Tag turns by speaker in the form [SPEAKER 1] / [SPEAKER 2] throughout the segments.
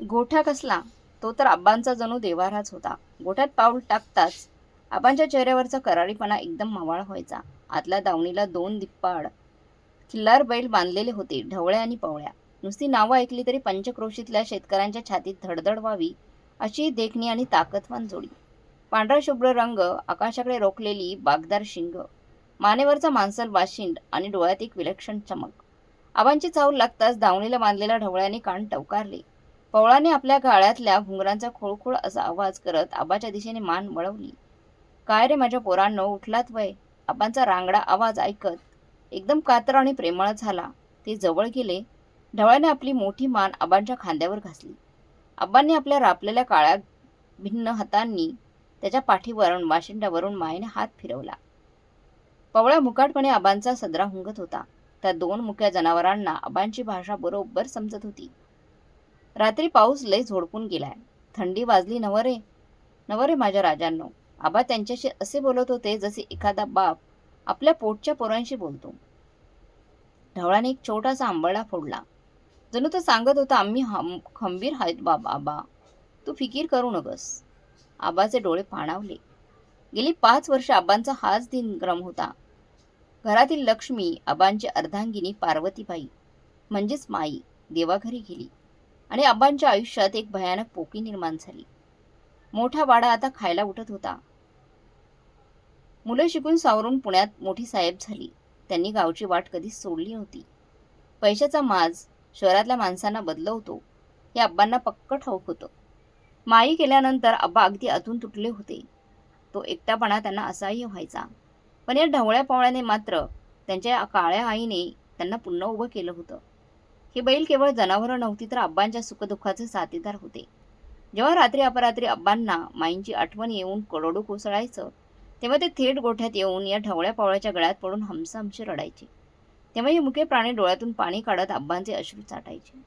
[SPEAKER 1] गोठा कसला? तो तर आबांचा जणू देव्हाराच होता. गोठ्यात पाऊल टाकताच आबांच्या चेहऱ्यावरचा करारीपणा एकदम मावळा व्हायचा. आतल्या दावणीला 2 धिप्पाड खिल्लार बैल बांधलेले होते, ढवळ्या आणि पवळ्या. नुसती नावं ऐकली तरी पंचक्रोशीतल्या शेतकऱ्यांच्या छातीत धडधड व्हावी अशी देखणी आणि ताकदवान जोडी. पांढरा शुभ्र रंग, आकाशाकडे रोखलेली बागदार शिंग, मानेवरचा मांसल वाशिंड आणि डोळ्यात एक विलक्षण चमक. आबांची चाहूल लागताच दावणीला बांधलेल्या ढवळ्याने कान टवकारले. पवळाने आपल्या गाळ्यातल्या घुंगरांचा खोळखोळ असा आवाज करत आबाच्या दिशेने मान वळवली. "काय रे माझ्या पोरांनो, उठलात वय?" आबांचा रांगडा आवाज ऐकत एकदम कातर आणि प्रेमळ झाला. ते जवळ गेले. ढवळ्याने आपली मोठी मान आबांच्या खांद्यावर घासली. आबांनी आपल्या रापलेल्या काळ्या भिन्न हातांनी त्याच्या पाठीवरून वाशिंडावरून मायेने हात फिरवला. पवळा मुकाटपणे आबांचा सदरा हुंगत होता. त्या 2 मुक्या जनावरांना आबांची भाषा बरोबर समजत होती. रात्री पाऊस लय झोडपून गेलाय. थंडी वाजली नवरे, नवरे माझ्या राजांनो. आबा त्यांच्याशी असे बोलत होते जसे एखादा बाप आपल्या पोटच्या पोरांशी बोलतो. ढवळाने एक छोटासा आंबळा फोडला. जणू तो सांगत होता, आम्ही खंबीर आहेत आबा. तू फिकीर करू नकस. आबाचे डोळे पाणावले. गेली 5 वर्ष आबांचा हाच दिनक्रम होता. घरातील लक्ष्मी, आबांची अर्धांगिनी पार्वतीबाई म्हणजेच माई देवाघरी गेली आणि आबांच्या आयुष्यात एक भयानक पोकळी निर्माण झाली. मोठा वाडा आता खायला उठत होता. मुलं शिकून सावरून पुण्यात मोठी साहेब झाली. त्यांनी गावची वाट कधीच सोडली नव्हती. पैशाचा माज शहरातल्या माणसांना बदलवतो हे आबांना पक्क ठाऊक होतं. माई गेल्यानंतर आबा अगदी आतून तुटले होते. तो एकटापणा त्यांना असह्य व्हायचा. पण या ढवळ्या पवळ्याने मात्र त्यांच्या काळ्या आईने त्यांना पुन्हा उभं केलं होतं. हे बैल केवळ जनावरं नव्हती तर आबांच्या सुखदुःखाचे साथीदार होते. जेव्हा रात्री अपरात्री आबांना माईंची आठवण येऊन करोडू कोसळायचं, तेव्हा ते थेट गोठ्यात येऊन या ढवळ्या पवळ्याच्या गळ्यात पडून हमसाहमशी रडायचे. तेव्हा हे मुके प्राणी डोळ्यातून पाणी काढत आबांचे अश्रू चाटायचे.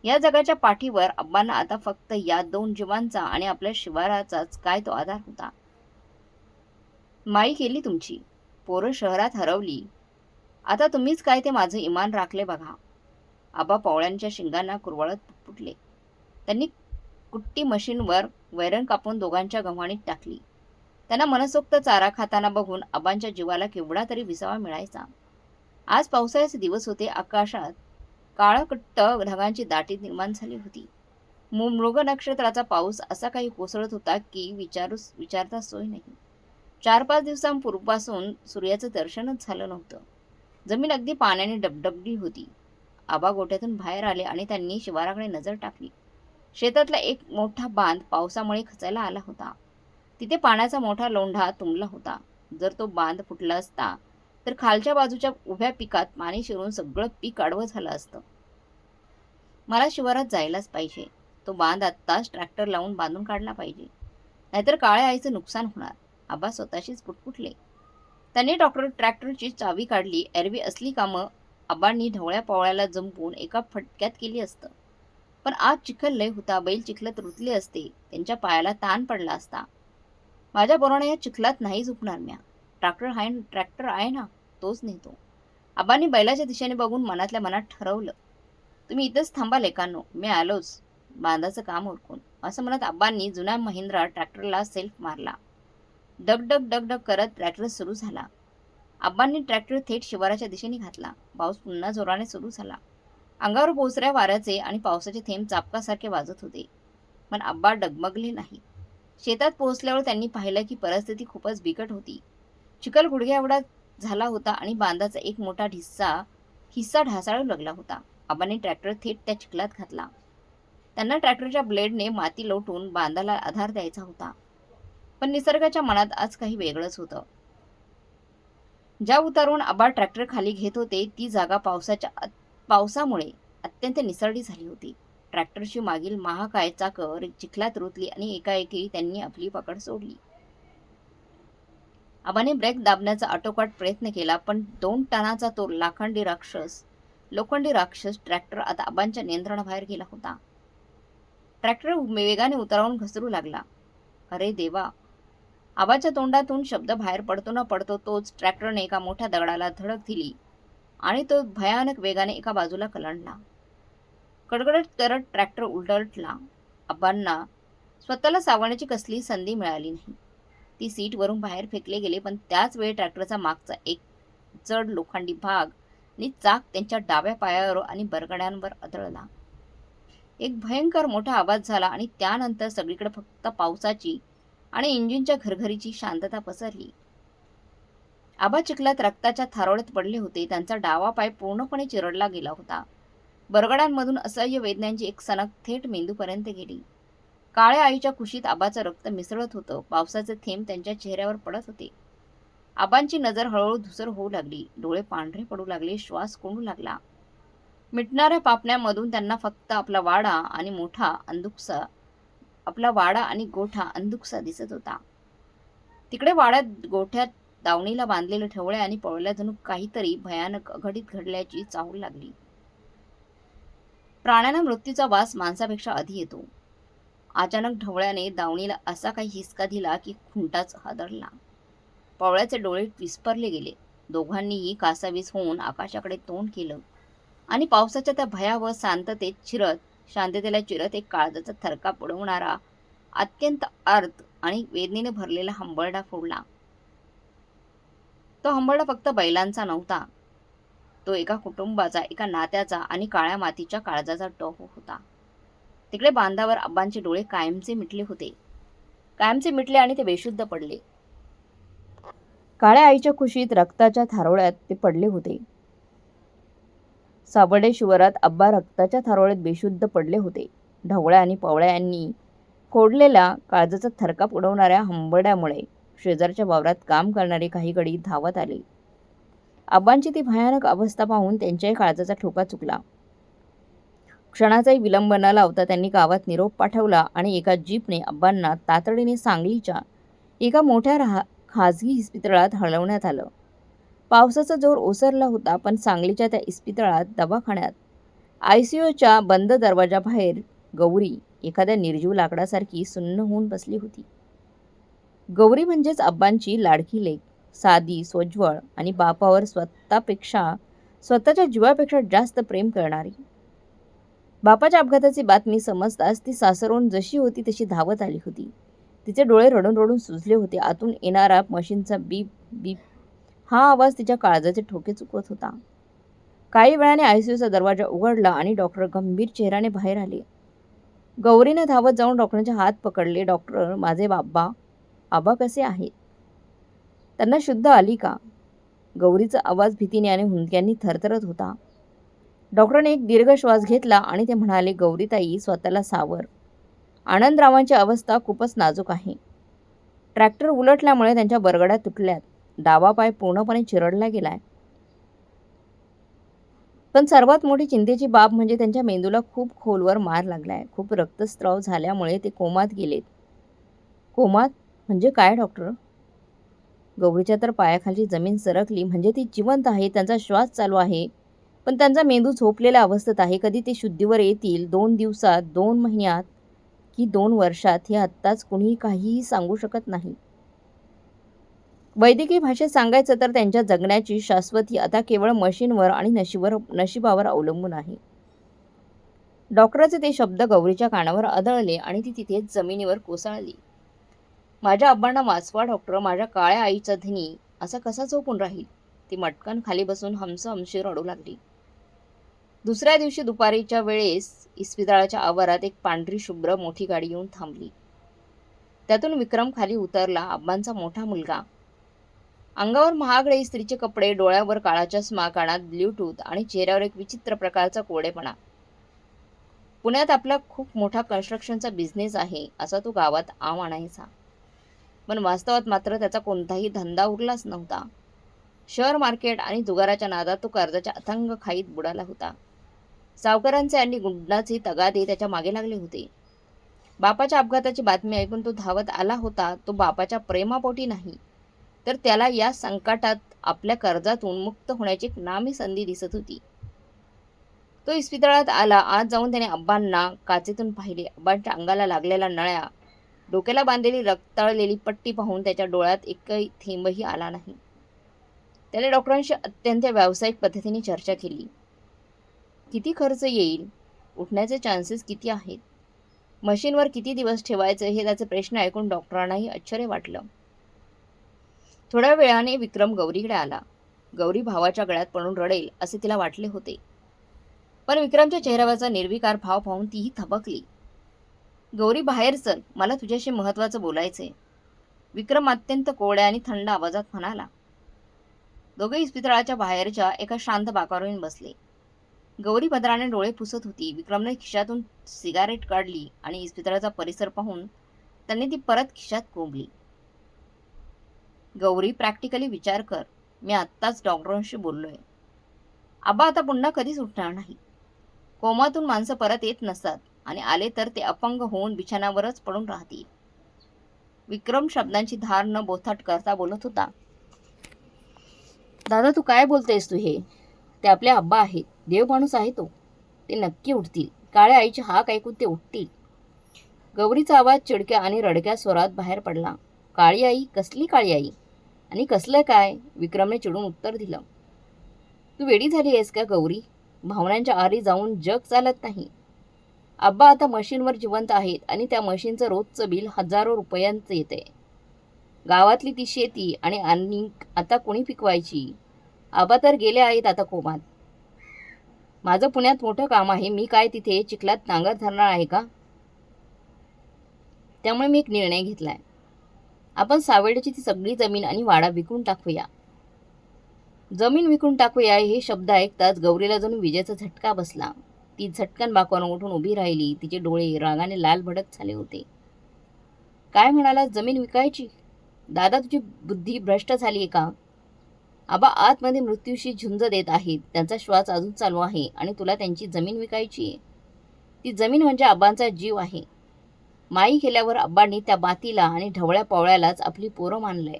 [SPEAKER 1] या जगाच्या पाठीवर आबांना आता फक्त या 2 जीवांचा आणि आपल्या शिवाराचाच काय तो आधार होता. माई गेली तुमची, पोरं शहरात हरवली. आता तुम्हीच काय ते माझं इमान राखले बघा. आबा पवळ्यांच्या शिंगांना कुरवाळत पुटपुटले. त्यांनी कुट्टी मशीनवर वैरण कापून दोघांच्या गव्हाणीत टाकली. त्यांना मनसोक्त चारा खाताना बघून आबांच्या जीवाला केवढा तरी विसावा मिळायचा. आज पावसाळ्याचे दिवस होते. आकाशात काळकट्ट ढगांची दाटी निर्माण झाली होती. मृग नक्षत्राचा पाऊस असा काही कोसळत होता की विचारता सोय नाही. 4-5 दिवसांपूर्वीपासून सूर्याचं दर्शनच झालं नव्हतं. जमीन अगदी पाण्याने डबडबली होती. आबा गोठ्यातून बाहेर आले आणि त्यांनी शिवाराकडे नजर टाकली. शेतातला एक मोठा बांध पावसामुळे खचायला आला होता. तिथे पाण्याचा मोठा लोंढा तुंबला होता. जर तो बांध फुटला असता तर खालच्या बाजूच्या उभ्या पिकात पाणी शिरून सगळं पीक आडवं झालं असतं. मला शिवारात जायलाच पाहिजे. तो बांध आत्ताच ट्रॅक्टर लावून बांधून काढला पाहिजे, नाहीतर काळ्या आईचं नुकसान होणार. आबा स्वतःशीच पुटपुटले. त्यांनी ट्रॅक्टरची चावी काढली. एरवी असली कामं आबांनी ढवळ्या पवळ्याला जंपून एका फटक्यात केली असतं. पण आज चिखल लय होता. बैल चिखलात रुतले असते. त्यांच्या पायाला ताण पडला असता. माझ्या पोराने या चिखलात नाही झुकणार म्या. ट्रॅक्टर आहे ना, तोच नेतो. आबांनी बैलाच्या दिशेने बघून मनातल्या मनात ठरवलं. तुम्ही इथंच थांबा लेकांनो, मी आलोच बांधाचं काम उरकून. असं म्हणत आबांनी जुन्या महिंद्रा ट्रॅक्टरला सेल्फ मारला. डगडग डगडग करत ट्रॅक्टर सुरू झाला. आबांनी ट्रॅक्टर थेट शिवाराच्या दिशेने घातला. पाऊस पुन्हा जोराने सुरू झाला. अंगावर बोचऱ्या वाऱ्याचे आणि पावसाचे थेंब चापकासारखे वाजत होते. पण आब्बा डगमगले नाही. शेतात पोहोचल्यावर त्यांनी पाहिलं की परिस्थिती खूपच बिकट होती. चिखल गुडघ्या एवढा झाला होता आणि बांधाचा एक मोठा हिस्सा ढासाळू लागला होता. आबांनी ट्रॅक्टर थेट त्या चिखलात घातला. त्यांना ट्रॅक्टरच्या ब्लेडने माती लोटून बांधाला आधार द्यायचा होता. पण निसर्गाच्या मनात आज काही वेगळंच होतं. ज्या उतारून आबा ट्रॅक्टर खाली घेत होते ती जागा पावसामुळे अत्यंत निसरडी झाली होती. ट्रॅक्टरची मागील महाकाय चाकं चिखलात रुतली आणि एकाएकी त्यांनी आपली पकड सोडली. आबाने ब्रेक दाबण्याचा आटोकाट प्रयत्न केला, पण 2 टनाचा तो लोखंडी राक्षस ट्रॅक्टर आता आबांच्या नियंत्रणाबाहेर गेला होता. ट्रॅक्टर वेगाने उतारावून घसरू लागला. अरे देवा! आबाच्या तोंडातून शब्द बाहेर पडतो न पडतो तोच ट्रॅक्टरने एका मोठ्या दगडाला धडक दिली आणि तो भयानक वेगाने एका बाजूला कलंडला. कडकडत करत ट्रॅक्टर उलटला. आबांना स्वतःला सावरण्याची कसलीही संधी मिळाली नाही. ती सीटवरून बाहेर फेकले गेले, पण त्याच वेळी ट्रॅक्टरचा मागचा एक जड लोखंडी भाग आणि चाक त्यांच्या डाव्या पायावर आणि बरगड्यांवर आदळला. एक भयंकर मोठा आवाज झाला आणि त्यानंतर सगळीकडे फक्त पावसाची आणि इंजिनच्या घरघरीची शांतता पसरली. आबा चिखलात रक्ताच्या थारोळ्यात पडले होते. त्यांचा डावा पाय पूर्णपणे चिरडला गेला होता. बरगड्यांमधून असह्य वेदनांची एक सनक थेट मेंदूपर्यंत गेली. काळ्या आईच्या कुशीत आबाचं रक्त मिसळत होतं. पावसाचे थेंब त्यांच्या चेहऱ्यावर पडत होते. आबांची नजर हळूहळू धुसर होऊ लागली. डोळे पांढरे पडू लागले. श्वास कोंडू लागला. मिटणाऱ्या पापण्यांमधून त्यांना फक्त आपला वाडा आणि गोठा अंधुकसा दिसत होता. तिकडे वाड्यात गोठ्यात दावणीला बांधलेले ठेवळे आणि पवळ्याला जणू काहीतरी भयानक अघटित घडल्याची चाहूल लागली. प्राण्यांना मृत्यूचा वास माणसापेक्षा आधी येतो. अचानक ढवळ्याने दावणीला असा काही हिसका दिला की खुंटाच हादरला. पवळ्याचे डोळे विस्फारले गेले. दोघांनीही कासावीस होऊन आकाशाकडे तोंड केलं आणि पावसाच्या त्या भयावह शांततेला चिरत एक काळजाचा थरकाप उडवणारा, अत्यंत अर्थ आणि वेदनेने भरलेला हंबरडा फोडला. तो हंबरडा फक्त बैलांचा नव्हता. तो एका कुटुंबाचा, एका नात्याचा आणि काळ्या मातीच्या काळजाचा टोक होता. तिकडे बांधावर आबांचे डोळे कायमचे मिटले आणि ते बेशुद्ध पडले. काळ्या आईच्या कुशीत रक्ताच्या थारोळ्यात ते पडले होते. सावर्डे शिवारात आब्बा रक्ताच्या थारोळ्यात बेशुद्ध पडले होते. ढवळ्या आणि पवळ्या यांनी फोडलेल्या काळजाचा थरकाप उडवणाऱ्या हंबरड्यामुळे शेजारच्या वावरात काम करणारे काही गडी धावत आले. आबांची ती भयानक अवस्था पाहून त्यांच्याही काळजाचा ठोका चुकला. क्षणाचाही विलंब न लावता त्यांनी गावात निरोप पाठवला आणि एका जीपने आबांना तातडीने सांगलीच्या एका मोठ्या खाजगी इस्पितळात हलवण्यात आलं. पावसाचा जोर ओसरला होता, पण सांगलीच्या त्या इस्पितळात दवाखान्यात आयसीयूच्या बंद दरवाजाबाहेर गौरी एखाद्या निर्जीव लाकडासारखी सुन्न होऊन बसली होती. गौरी म्हणजेच आबांची लाडकी लेक, साधी, सोज्वळ आणि बापावर स्वतःच्या जीवापेक्षा जास्त प्रेम करणारी. बापाच्या अपघाताची बातमी समजताच ती सासरवून जशी होती तशी धावत आली होती. तिचे डोळे रडून रडून सुजले होते. आतून येणारा मशीनचा बीप बीप हा आवाज तिच्या काळजाचे ठोके चुकवत होता. काही वेळाने आयसीयूचा दरवाजा उघडला आणि डॉक्टर गंभीर चेहऱ्याने बाहेर आले. गौरीने धावत जाऊन डॉक्टरांचे हात पकडले. डॉक्टर, माझे आबा कसे आहेत? त्यांना शुद्ध आली का? गौरीचा आवाज भीतीने आणि हुंदक्यांनी थरथरत होता. डॉक्टरांनी एक दीर्घ श्वास घेतला आणि ते म्हणाले, गौरीताई, स्वतःला सावर. आनंदरावांची अवस्था खूपच नाजूक आहे. ट्रॅक्टर उलटल्यामुळे त्यांच्या बरगड्या तुटल्यात. डावा पाय पूर्णपणे चिरडला गेलाय. पण सर्वात मोठी चिंतेची बाब म्हणजे त्यांच्या मेंदूला खूप खोलवर मार लागलाय. खूप रक्तस्राव झाल्यामुळे ते कोमात गेलेत. कोमात म्हणजे काय डॉक्टर? गौरीच्या तर पायाखालची जमीन सरकली. म्हणजे ती जिवंत आहे, त्यांचा श्वास चालू आहे, पण त्यांचा मेंदू झोपलेल्या अवस्थेत आहे. कधी ते शुद्धीवर येतील, 2 दिवसात, 2 महिन्यात की 2 वर्षात, हे आत्ताच कुणीही काहीही सांगू शकत नाही. वैद्यकीय भाषेत सांगायचं तर त्यांच्या जगण्याची शाश्वती आता केवळ मशीनवर आणि नशिबावर अवलंबून आहे. डॉक्टराचे ते शब्द गौरीच्या कानावर आदळले आणि ती तिथेच जमिनीवर कोसळली. माझ्या आबांना वाचवा डॉक्टर, माझ्या काळ्या आईचा धनी असा कसा झोपून राहील? ती मटकन खाली बसून हमसहमशी रडू लागली. दुसऱ्या दिवशी दुपारीच्या वेळेस इस्पितळाच्या आवारात एक पांढरी शुभ्र मोठी गाडी येऊन थांबली. त्यातून विक्रम खाली उतरला. आबांचा मोठा मुलगा. अंगावर महागडे इस्त्रीचे कपडे, डोळ्यावर काळा चष्मा, कानात ब्ल्यूटूथ आणि चेहऱ्यावर एक विचित्र प्रकारचा कोरडेपणा. पुण्यात आपला खूप मोठा कन्स्ट्रक्शनचा बिझनेस आहे असा तो गावात आव आणायचा, पण वास्तवात मात्र त्याचा कोणताही धंदा उरलाच नव्हता. शेअर मार्केट आणि जुगाराच्या नादात तो कर्जाच्या अथांग खाईत बुडाला होता. सावकारांचे आणि गुंडाचे तगादे त्याच्या मागे लागले होते. बापाच्या अपघाताची बातमी ऐकून तो धावत आला होता. तो बापाच्या प्रेमापोटी नाही, तर त्याला या संकटात आपल्या कर्जातून मुक्त होण्याची एक नामी संधी दिसत होती. तो इस्पितळात आला. आत जाऊन त्याने आबांना काचेतून पाहिले. आबांच्या अंगाला लागलेल्या नळ्या, डोक्याला बांधलेली रक्ताळलेली पट्टी पाहून त्याच्या डोळ्यात एकही थेंबही आला नाही. त्याने डॉक्टरांशी अत्यंत व्यावसायिक पद्धतीने चर्चा केली. किती खर्च येईल? उठण्याचे चान्सेस किती आहेत? मशीनवर किती दिवस ठेवायचं हे त्याचे प्रश्न ऐकून डॉक्टरांनाही आश्चर्य वाटलं. थोड्या वेळाने विक्रम गौरीकडे आला. गौरी भावाच्या गळ्यात पडून रडेल असे तिला वाटले होते. पण विक्रमच्या चेहऱ्यावरचा निर्विकार भाव पाहून तीही थबकली. गौरी बाहेर चल, मला तुझ्याशी महत्वाचं बोलायचंय, विक्रम अत्यंत कोरड्या आणि थंड आवाजात म्हणाला. दोघे इस्पितळाच्या बाहेरच्या एका शांत बाकावर येऊन बसले. गौरी पदराने डोळे पुसत होती. विक्रमने खिशातून सिगारेट काढली आणि इस्पितळाचा परिसर पाहून त्यांनी ती परत खिशात कोंबली. गौरी, प्रॅक्टिकली विचार कर, मी आत्ताच डॉक्टरांशी बोललोय. आबा आता पुन्हा कधीच उठणार नाही. कोमातून माणसं परत येत नसतात आणि आले तर ते अपंग होऊन बिछाण्यावरच पडून राहतील. विक्रम शब्दांची धार न बोथाट करता बोलत होता. दादा, तू काय बोलतेस तू हे? ते आपले आब्बा आहेत, देव माणूस आहे तो. ते नक्की उठतील. काळ्या आईची हाक ऐकून ते उठतील. गौरीचा आवाज चिडक्या आणि रडक्या स्वरात बाहेर पडला. काळी आई? कसली काळी आई? आणि कसलं काय? विक्रमने चिडून उत्तर दिलं. तू वेडी झाली आहेस का गौरी? भावनांच्या आरी जाऊन जग चालत नाही. आब्बा आता मशीनवर जिवंत आहेत आणि त्या मशीनचं रोजचं बिल हजारो रुपयांचं येते. गावातली ती शेती आणि आता कोणी पिकवायची? आबा तर गेले आहेत आता कोमात. माझं पुण्यात मोठं काम आहे. मी काय तिथे चिखलात नांगर धरणार आहे का? त्यामुळे मी एक निर्णय घेतलाय. आपण सावेडची ती सगळी जमीन आणि वाडा विकून टाकूया. जमीन विकून टाकूया हे शब्द ऐकताच गौरीला जणू विजेचा झटका बसला. ती झटकन बाकावरून उठून उभी राहिली. तिचे डोळे रागाने लाल भडक झाले होते. काय म्हणाला? जमीन विकायची? दादा, तुझी बुद्धी भ्रष्ट झाली आहे का? आबा आतमध्ये मृत्यूशी झुंज देत आहेत. त्यांचा श्वास अजून चालू आहे आणि तुला त्यांची जमीन विकायची आहे? ती जमीन म्हणजे आबांचा जीव आहे. माई गेल्यावर आबांनी त्या मातीला आणि ढवळ्या पावळ्यालाच आपली पोरं मानलंय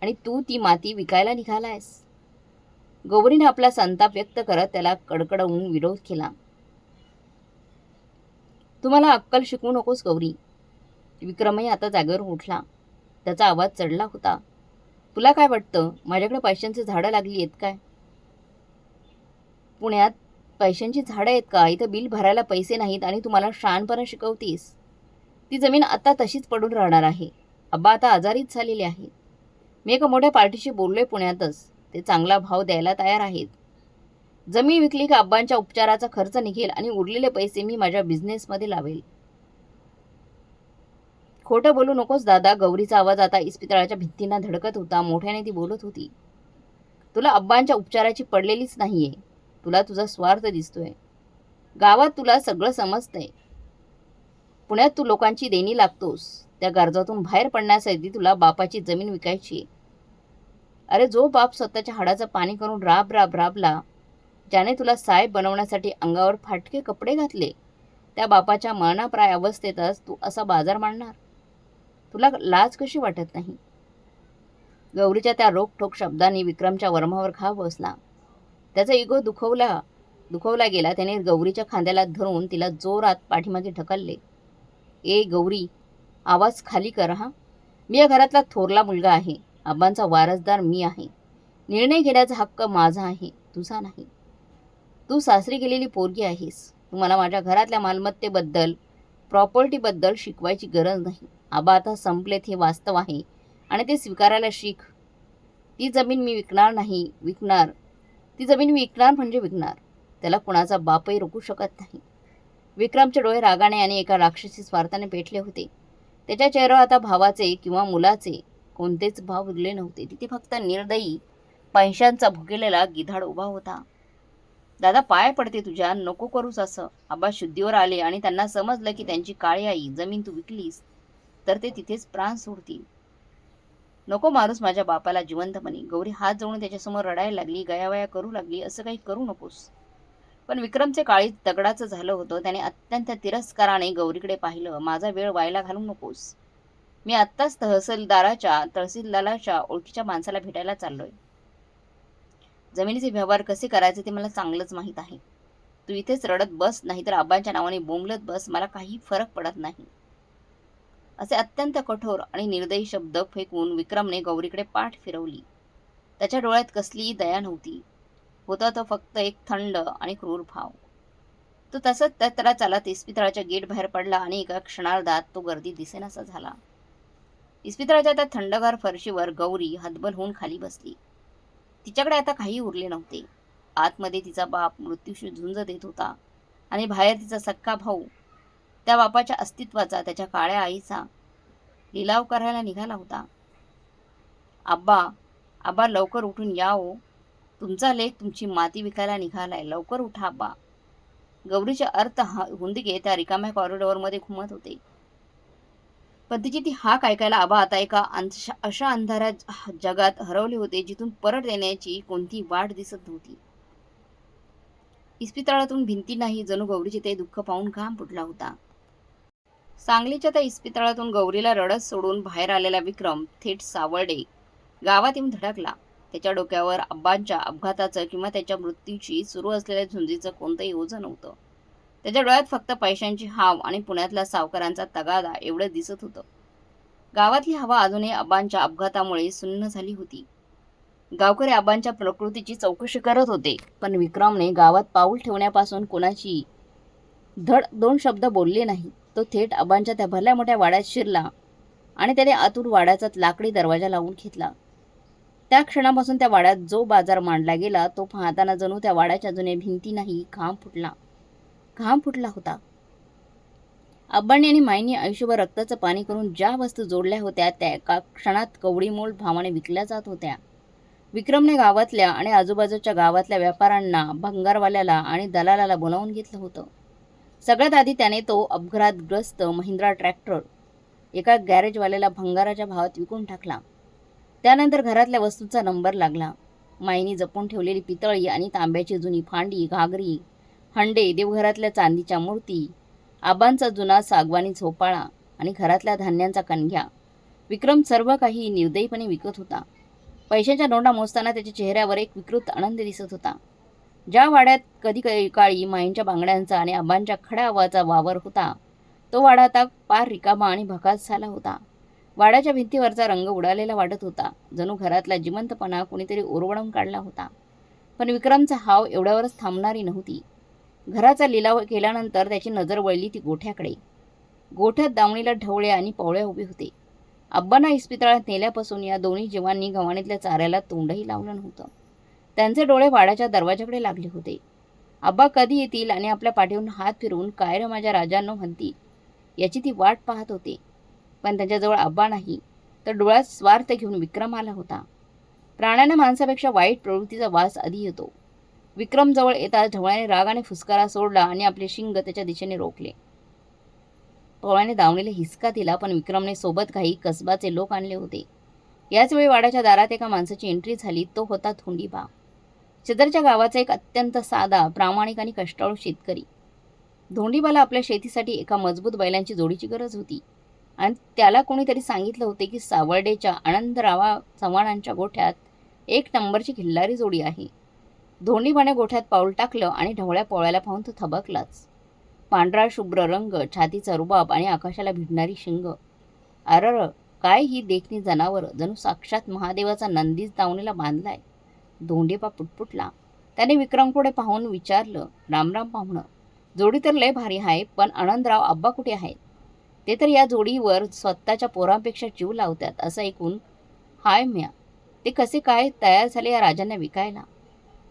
[SPEAKER 1] आणि तू ती माती विकायला निघालायस. गौरीने आपला संताप व्यक्त करत त्याला कडकडवून विरोध केला. तुम्हाला अक्कल शिकवू नकोस गौरी. विक्रमही आता जागेवर उठला. त्याचा आवाज चढला होता. तुला काय वाटतं, माझ्याकडे पैशांची झाडं लागली आहेत काय? पुण्यात पैशांची झाडं आहेत का? इथं बिल भरायला पैसे नाहीत आणि तुम्हाला शहाणपणा शिकवतीस. ती जमीन आता तशीच पडून राहणार आहे. आबा आता आजारीच झालेले आहेत. मी एका मोठ्या पार्टीशी बोललोय पुण्यातच. ते चांगला भाव द्यायला तयार आहेत. जमीन विकली की आब्बांच्या उपचाराचा खर्च निघेल आणि उरलेले पैसे मी माझ्या बिझनेसमध्ये लावेल. खोटं बोलू नकोस दादा. गौरीचा आवाज आता इस्पितळाच्या भिंतींना धडकत होता. मोठ्याने ती बोलत होती. तुला आब्बांच्या उपचाराची पडलेलीच नाहीये. तुला तुझा स्वार्थ दिसतोय. गावात तुला सगळं समजतंय. पुण्यात तू लोकांची देणी लागतोस. त्या गरजातून बाहेर पडण्यासाठी तुला बापाची जमीन विकायची. अरे, जो बाप स्वतःच्या हाडाचं पाणी करून राबला, ज्याने तुला साहेब बनवण्यासाठी अंगावर फाटके कपडे घातले, त्या बापाच्या मरणाप्राय अवस्थेतच तू असा बाजार मांडणार? तुला लाज कशी वाटत नाही? गौरीच्या त्या रोखठोक शब्दांनी विक्रमच्या वर्मावर घाव बसला. त्याचा इगो दुखवला गेला. त्याने गौरीच्या खांद्याला धरून तिला जोरात पाठीमागे ढकलले. ए गौरी, आवाज खाली कर हा. मी या घरातला थोरला मुलगा आहे. आबांचा वारसदार मी आहे. निर्णय घेण्याचा हक्क माझा आहे, तुझा नाही. तू सासरी गेलेली पोरगी आहेस. तू मला माझ्या घरातल्या मालमत्तेबद्दल, प्रॉपर्टीबद्दल शिकवायची गरज नाही. आबा आता संपलेत हे वास्तव आहे आणि ते स्वीकारायला शिक. ती जमीन मी विकणार नाही. ती जमीन विकणार म्हणजे विकणार. त्याला कुणाचा बापही रोखू शकत नाही. विक्रमचे डोळे रागाने आणि एका राक्षसी स्वार्थाने पेटले होते. त्याच्या चेहऱ्यावर आता भावाचे किंवा मुलाचे कोणतेच भाव उरले नव्हते. तिथे फक्त निर्दयी पैशांचा भुकेलेला गिधाड उभा होता. दादा, पाय पडते तुझ्या, नको करूस असं. आबा शुद्धीवर आले आणि त्यांना समजलं की त्यांची काळी आई जमीन तू विकलीस तर ते तिथेच प्राण सोडतील. नको मारूस माझ्या बापाला जिवंतपणी. गौरी हात जोडून त्याच्यासमोर रडायला लागली. गयावया करू लागली. असं काही करू नकोस. पण विक्रमचे काळीज दगडाचं झालं होतं. त्याने अत्यंत तिरस्काराने गौरीकडे पाहिलं. माझा वेळ व्हायला घालू नकोस. मी आत्ताच तहसीलदाराच्या ओळखीच्या माणसाला भेटायला चाललोय. जमिनीचे व्यवहार कसे करायचे ते मला चांगलंच माहीत आहे. तू इथेच रडत बस, नाहीतर आबांच्या नावाने बोंबलत बस. मला काही फरक पडत नाही. असे अत्यंत कठोर आणि निर्दयी शब्द फेकून विक्रमने गौरीकडे पाठ फिरवली. त्याच्या डोळ्यात कसलीही दया नव्हती. होता तो फक्त एक थंड आणि क्रूर भाव. तो तसंच त्याला चालत इस्पितळाच्या गेट बाहेर पडला आणि एका क्षणार्धात तो गर्दी दिसेनासा झाला. इस्पितळाच्या त्या थंडगार फरशीवर गौरी हतबल होऊन खाली बसली. तिच्याकडे आता काही उरले नव्हते. आतमध्ये तिचा बाप मृत्यूशी झुंज देत होता आणि बाहेर तिचा सक्का भाऊ त्या बापाच्या अस्तित्वाचा, त्याच्या काळ्या आईचा लिलाव करायला निघाला होता. आब्बा, आब्बा लवकर उठून या ओ. तुमचा लेक तुमची माती विकायला निघालाय. लवकर उठा आब्बा. गौरीचे अर्थ हुंदके त्या रिकाम्या कॉरिडॉरमध्ये घुमत होते. पण तिची ती हाक ऐकायला आबा आता एका अशा अंधाऱ्या जगात हरवले होते जिथून परत येण्याची कोणती वाट दिसत नव्हती. इस्पितळातून भिंती नाही, जणू गौरीचे ते दुःख पाहून घाम फुटला होता. सांगलीच्या त्या इस्पितळातून गौरीला रडत सोडून बाहेर आलेला विक्रम थेट सावर्डे गावात येऊन धडकला. त्याच्या डोक्यावर आब्बांच्या अपघाताचं किंवा त्याच्या मृत्यूची सुरू असलेल्या झुंजीचं कोणतंही ओझं नव्हतं. त्याच्या डोळ्यात फक्त पैशांची हाव आणि पुण्यातल्या सावकारांचा तगादा एवढं दिसत होतं. गावातली हवा अजूनही आब्बांच्या अपघातामुळे सुन्न झाली होती. गावकरी आब्बांच्या प्रकृतीची चौकशी करत होते, पण विक्रमने गावात पाऊल ठेवण्यापासून कोणाची धड दोन शब्द बोलले नाही. तो थेट आब्बांच्या त्या भल्या मोठ्या वाड्यात शिरला आणि त्याने आतून वाड्याचा लाकडी दरवाजा लावून घेतला. त्या क्षणापासून त्या वाड्यात जो बाजार मांडला गेला तो पाहताना जणू त्या वाड्याच्या जुन्या भिंती नाही, घाम फुटला होता. आब्बांनी आणि माईंनी आयुष्यभर रक्ताचं पाणी करून ज्या वस्तू जोडल्या होत्या त्या एका क्षणात कवडीमोल भावाने विकल्या जात होत्या. विक्रमने गावातल्या आणि आजूबाजूच्या गावातल्या व्यापाऱ्यांना, भंगारवाल्याला आणि दलालाला बोलावून घेतलं होतं. सगळ्यात आधी त्याने तो अपघातग्रस्त महिंद्रा ट्रॅक्टर एका गॅरेजवाल्याला भंगाराच्या भावात विकून टाकला. त्यानंतर घरातल्या वस्तूंचा नंबर लागला. माईनी जपून ठेवलेली पितळी आणि तांब्याची जुनी भांडी, घागरी, हंडे, देवघरातल्या चांदीच्या मूर्ती, आबांचा जुना सागवानी झोपाळा आणि घरातल्या धान्यांचा कणघ्या, विक्रम सर्व काही निर्दयीपणे विकत होता. पैशांच्या नोटा मोजताना त्याच्या चेहऱ्यावर एक विकृत आनंद दिसत होता. ज्या वाड्यात कधी काळी माईंच्या बांगड्यांचा आणि आबांच्या खड्या आवाचा वावर होता, तो वाडा आता पार रिकामा आणि भकास झाला होता. वाड्याच्या भिंतीवरचा रंग उडालेला वाटत होता, जणू घरातला जिवंतपणा कोणीतरी ओरबडून काढला होता. पण विक्रमचा हाव एवढ्यावरच थांबणारी नव्हती. घराचा लिलाव केल्यानंतर त्याची नजर वळली ती गोठ्याकडे. गोठ्यात दावणीला ढवळे आणि पवळ्या उभे होते. आब्बांना इस्पितळात नेल्यापासून या दोन्ही जीवांनी गव्हाणीतल्या चाऱ्याला तोंडही लावलं नव्हतं. त्यांचे डोळे वाड्याच्या दरवाजाकडे लागले होते. आब्बा कधी येतील आणि आपल्या पाठीवरून हात फिरवून काय रे माझ्या राजांनो म्हणतील याची ती वाट पाहत होते. पण त्यांच्याजवळ आब्बा नाही, तर डोळ्यात स्वार्थ घेऊन विक्रम आला होता. प्राण्याने माणसापेक्षा वाईट प्रवृत्तीचा वास आधी येतो. विक्रम जवळ येताच ढवळ्याने रागाने फुसकारा सोडला आणि आपले शिंग त्याच्या दिशेने रोखले. पवळ्याने दावणीला हिसका दिला, पण विक्रमने सोबत काही कसबाचे लोक आणले होते. याच वेळी वाड्याच्या दारात एका माणसाची एंट्री झाली. तो होता धोंडीबा, शेजारच्या गावाचा एक अत्यंत साधा, प्रामाणिक आणि कष्टाळू शेतकरी. धोंडीबाला आपल्या शेतीसाठी एका मजबूत बैलांची जोडीची गरज होती आणि त्याला कोणीतरी सांगितलं होते की सावर्डेच्या आनंदरावा चव्हाणांच्या गोठ्यात एक नंबरची खिल्लारी जोडी आहे. धोंडीबाने गोठ्यात पाऊल टाकलं आणि ढवळ्या पवळ्याला पाहून तो थबकलाच. पांढरा शुभ्र रंग, छातीचा रुबाब आणि आकाशाला भिडणारी शिंग. अरर, काय ही देखणी जनावर, जणू साक्षात महादेवाचा नंदीच दावणीला बांधलाय. धोंडीबा पुटपुटला. त्याने विक्रमकडे पाहून विचारलं, रामराम पाहुणं, जोडी तर लय भारी आहे, पण आनंदराव आब्बा कुठे आहेत? ते तर या जोडीवर स्वतःच्या पोरांपेक्षा जीव लावतात असं ऐकून हाय म्या, ते कसे काय तयार झाले या राजांना विकायला?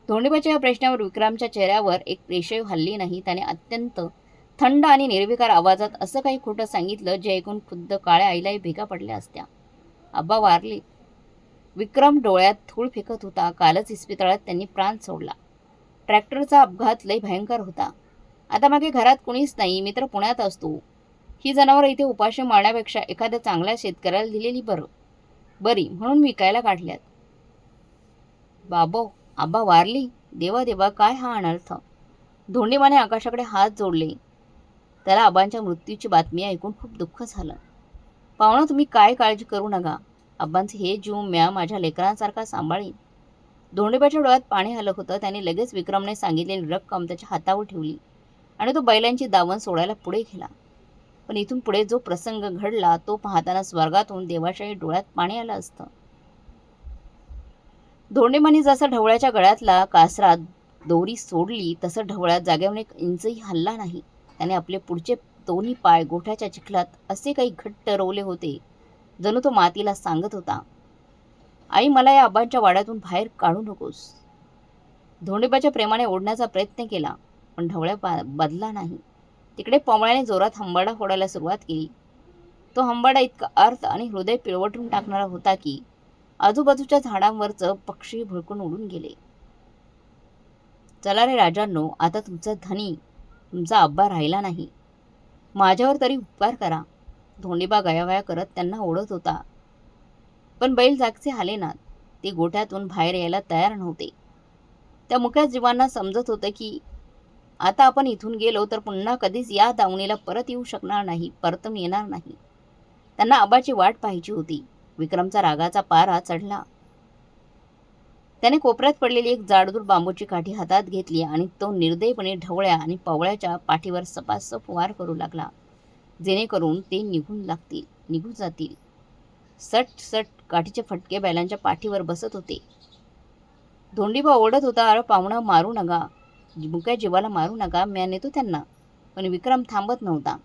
[SPEAKER 1] धोंडीबाच्या या प्रश्नावर विक्रमच्या चेहऱ्यावर एक रेषीव हल्ली नाही. त्याने अत्यंत थंड आणि निर्विकार आवाजात असं काही खोटं सांगितलं जे ऐकून खुद्द काळ्या आईलाही भेगा पडल्या असत्या. आब्बा वारले. विक्रम डोळ्यात धूळ फेकत होता. कालच इस्पितळात त्यांनी प्राण सोडला. ट्रॅक्टरचा अपघात लय भयंकर होता. आता मागे घरात कुणीच नाही, मित्र पुण्यात असतो. ही जनावरं इथे उपाशी मारण्यापेक्षा एखाद्या चांगल्या शेतकऱ्याला दिलेली बरी म्हणून विकायला काढल्यात. बाबो, आब्बा वारली? देवा देवा, काय हा अनर्थ! धोंडीबाने आकाशाकडे हात जोडले. त्याला आबांच्या मृत्यूची बातमी ऐकून खूप दुःख झालं. पाहुणा, तुम्ही काय काळजी करू नका. आब्बांचे हे जीव म्या माझ्या लेकरांसारखा सांभाळीन. धोंडीबाच्या डोळ्यात पाणी आलं होतं. त्याने लगेच विक्रमने सांगितलेली रक्कम त्याच्या हातावर ठेवली आणि तो बैलांची दावण सोडायला पुढे गेला. पण इथून पुढे जो प्रसंग घडला तो पाहताना स्वर्गातून देवाच्याही डोळ्यात पाणी आलं असतं. धोंडीबाने जसा ढवळ्याच्या गळ्यातला कासरा दोरी सोडली तसं ढवळ्या जागेवर एक इंचही हलला नाही. त्याने आपले पुढचे दोन्ही पाय गोठ्याच्या चिखलात असे काही घट्ट रोवले होते, जणू तो मातीला सांगत होता, आई, मला या आबांच्या वाड्यातून बाहेर काढू नकोस. धोंडीबाच्या प्रेमाने ओढण्याचा प्रयत्न केला, पण ढवळ्या बदला नाही. तिकडे पोवळ्याने जोरात हंबरडा फोडायला सुरुवात केली. तो हंबरडा इतका अर्थ आणि हृदय पिळवटून टाकणारा होता की आजूबाजूच्या झाडांवरच पक्षी भडकून उडून गेले. चला रे राजांनो, आता तुमचा धनी, तुमचा आब्बा राहिला नाही. माझ्यावर तरी उपकार करा. धोंडीबा गयावया करत त्यांना ओढत होता. पण बैल जागचे हालेनात. ते गोठ्यातून बाहेर यायला तयार नव्हते. त्या मुक्या जीवांना समजत होतं की आता आपण इथून गेलो तर पुन्हा कधीच या दावणीला परत येऊ शकणार नाही, परतून येणार नाही. त्यांना आबाची वाट पाहायची होती. विक्रमचा रागाचा पारा चढला. त्याने कोपऱ्यात पडलेली एक जाडजूड बांबूची काठी हातात घेतली आणि तो निर्दयपणे ढवळ्या आणि पवळ्याच्या पाठीवर सपासप वार करू लागला, जेणेकरून ते निघून जातील. सट सट काठीचे फटके बैलांच्या पाठीवर बसत होते. धोंडीबा ओढत होता, अरे पाहुणा, मारू नका, मुक्या जीवाला मारू नका, म्या नेतो त्यांना. पण विक्रम थांबत नव्हता.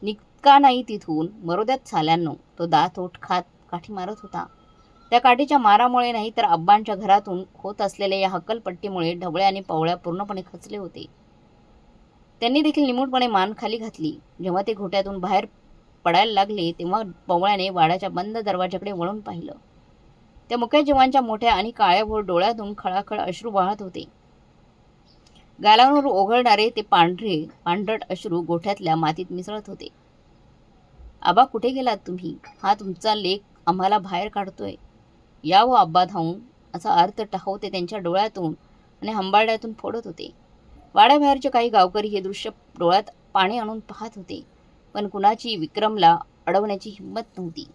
[SPEAKER 1] निघका नाही तिथून, मरोद्यात साल्यांनो. तो दात ओठ खात काठी मारत होता. त्या काठीच्या मारामुळे नाही तर आब्बांच्या घरातून होत असलेल्या या हक्कलपट्टीमुळे ढवळे आणि पवळ्या पूर्णपणे खचले होते. त्यांनी देखील निमूटपणे मान खाली घातली. जेव्हा ते घोट्यातून बाहेर पडायला लागले तेव्हा पवळ्याने वाड्याच्या बंद दरवाजाकडे वळून पाहिलं. त्या मुक्या जीवांच्या मोठ्या आणि काळ्याभोर डोळ्यातून खळाखळ अश्रू वाहत होते. गालावर ओघळणारे ते पांढरट अश्रू गोठ्यातल्या मातीत मिसळत होते. आबा, कुठे गेलात तुम्ही? हा तुमचा लेक आम्हाला बाहेर काढतोय. या हो आब्बा धावून, असा अर्थ टाकवते त्यांच्या डोळ्यातून आणि हंबारड्यातून फोडत होते. वाड्याबाहेरचे काही गावकरी हे दृश्य डोळ्यात पाणी आणून पाहत होते, पण कुणाची विक्रमला अडवण्याची हिंमत नव्हती,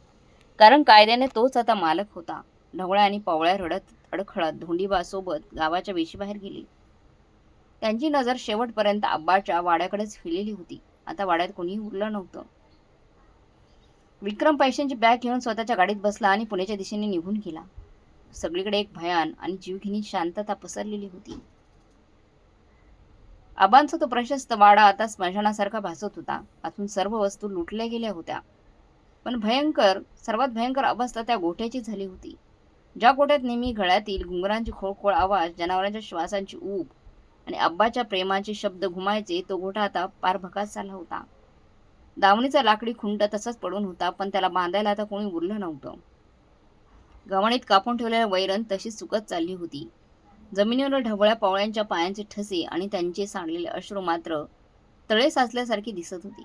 [SPEAKER 1] कारण कायद्याने तोच आता मालक होता. ढवळ्या आणि पवळ्या रडत अडखळत धोंडीबासोबत गावाच्या वेशीबाहेर गेली. त्यांची नजर शेवटपर्यंत आब्बाच्या वाड्याकडेच फिरलेली होती. आता वाड्यात कोणीही उरलं नव्हतं. विक्रम पैशांची बॅग घेऊन स्वतःच्या गाडीत बसला आणि पुण्याच्या दिशेने निघून गेला. सगळीकडे एक भयान आणि जीवघेणी शांतता पसरलेली होती. आबांचा तो प्रशस्त वाडा आता स्मशानासारखा भासत होता. आतून सर्व वस्तू लुटल्या गेल्या होत्या. पण सर्वात भयंकर अवस्था त्या गोठ्याची झाली होती. ज्या गोठ्यात नेहमी गळ्यातील घुंगरांची खोळखोळ आवाज, जनावरांच्या श्वासांची ऊब आणि आब्बाच्या प्रेमाचे शब्द घुमायचे, तो गोठा आता पार भकास झाला होता. दावणीचा लाकडी खुंट तसाच पडून होता, पण त्याला बांधायला आता कोणी उरलं नव्हतं. गव्हाणीत कापून ठेवलेल्या वैरण तशीच सुकत चालली होती. जमिनीवर ढवळ्या पवळ्यांच्या पायांचे ठसे आणि त्यांचे सांडलेले अश्रू मात्र तळे साचल्यासारखी दिसत होती.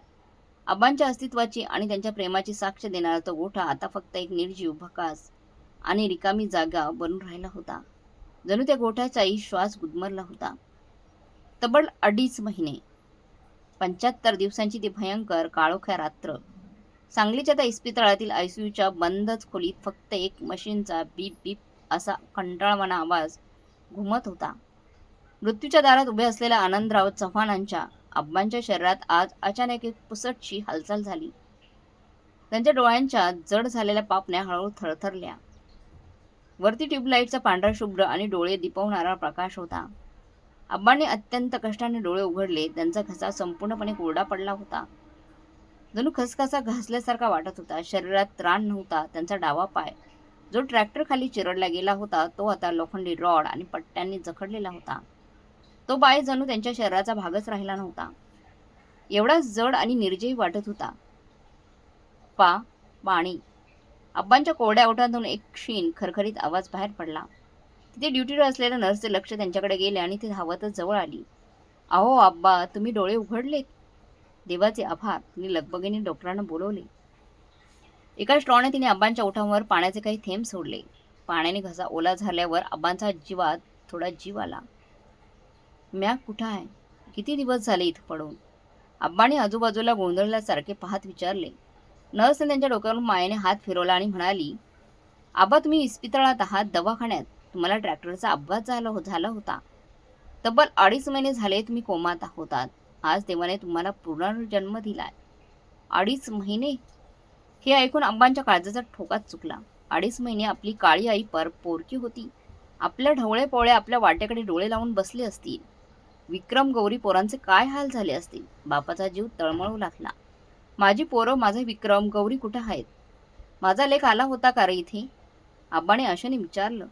[SPEAKER 1] आबांच्या अस्तित्वाची आणि त्यांच्या प्रेमाची साक्ष देणारा तो गोठा आता फक्त एक निर्जीव, भकास आणि रिकामी जागा बनून राहिला होता. जणू त्या गोठ्याचाही श्वास गुदमरला होता. तब्बल 2.5 महिने, 75 दिवसांची ती भयंकर काळोख्या रात्र. सांगलीच्या त्या इस्पितळातील आयसीयूच्या बंदच खोलीत फक्त एक मशीनचा बीप बीप असा कंटाळवाणा आवाज घुमत होता. मृत्यूच्या दारात उभे असलेल्या आनंदराव चव्हाणांच्या आब्बांच्या शरीरात आज अचानक एक पुसटशी हालचाल झाली. त्यांच्या डोळ्यांच्या जड झालेल्या पापण्या हळूहळू थरथरल्या. वरती ट्यूबलाईटचा पांढरा शुभ्र आणि डोळे दिपवणारा प्रकाश होता. आब्बांनी अत्यंत कष्टाने डोळे उघडले. त्यांचा घसा संपूर्णपणे कोरडा पडला होता. जणू खसखसा घासल्यासारखा वाटत होता. शरीरात त्राण नव्हता. त्यांचा डावा पाय, जो ट्रॅक्टर खाली चिरडला गेला होता, तो आता लोखंडी रॉड आणि पट्ट्यांनी जखडलेला होता. तो पाय जणू त्यांच्या शरीराचा भागच राहिला नव्हता. एवढा जड आणि निर्जीव वाटत होता. पाणी. आब्बांच्या कोरड्या ओठांतून एक क्षीण खरखरीत आवाज बाहेर पडला. तिथे ड्युटीवर असलेल्या नर्सचे लक्ष त्यांच्याकडे गेले आणि ती धावतच जवळ आली. अहो आब्बा, तुम्ही डोळे उघडलेत. देवाचे आभार. तिने लगबगीने डॉक्टरांना बोलवले. एका स्ट्रॉने तिने आब्बांच्या ओठांवर पाण्याचे काही थेंब सोडले. पाण्याने घसा ओला झाल्यावर आब्बांचा जीवात थोडा जीव आला. म्या कुठं आहे? किती दिवस झाले इथं पडून? आब्बांनी आजूबाजूला गोंधळल्यासारखे पाहत विचारले. नर्सने त्यांच्या डोक्यावरून मायेने हात फिरवला आणि म्हणाली, आबा, तुम्ही इस्पितळात आहात, दवाखान्यात. तुम्हाला ट्रॅक्टरचा अपघात झाला होता. तब्बल 2.5 महिने झाले तुम्ही कोमात होतात. आज देवाने तुम्हाला पुनर्जन्म दिलाय. 2.5 महिने? हे ऐकून आब्बांच्या काळजाचा ठोकाच चुकला. 2.5 महिने आपली काळी आई पोरकी होती आपल्या ढवळे पोळे आपल्या वाटेकडे डोळे लावून बसले असतील. विक्रम गौरी पोरांचे काय हाल झाले असतील. बापाचा जीव तळमळू लागला. माझी पोरं, माझे विक्रम गौरी कुठे आहेत? माझा लेक आला होता का रे इथे? आबाने आशेने विचारलं.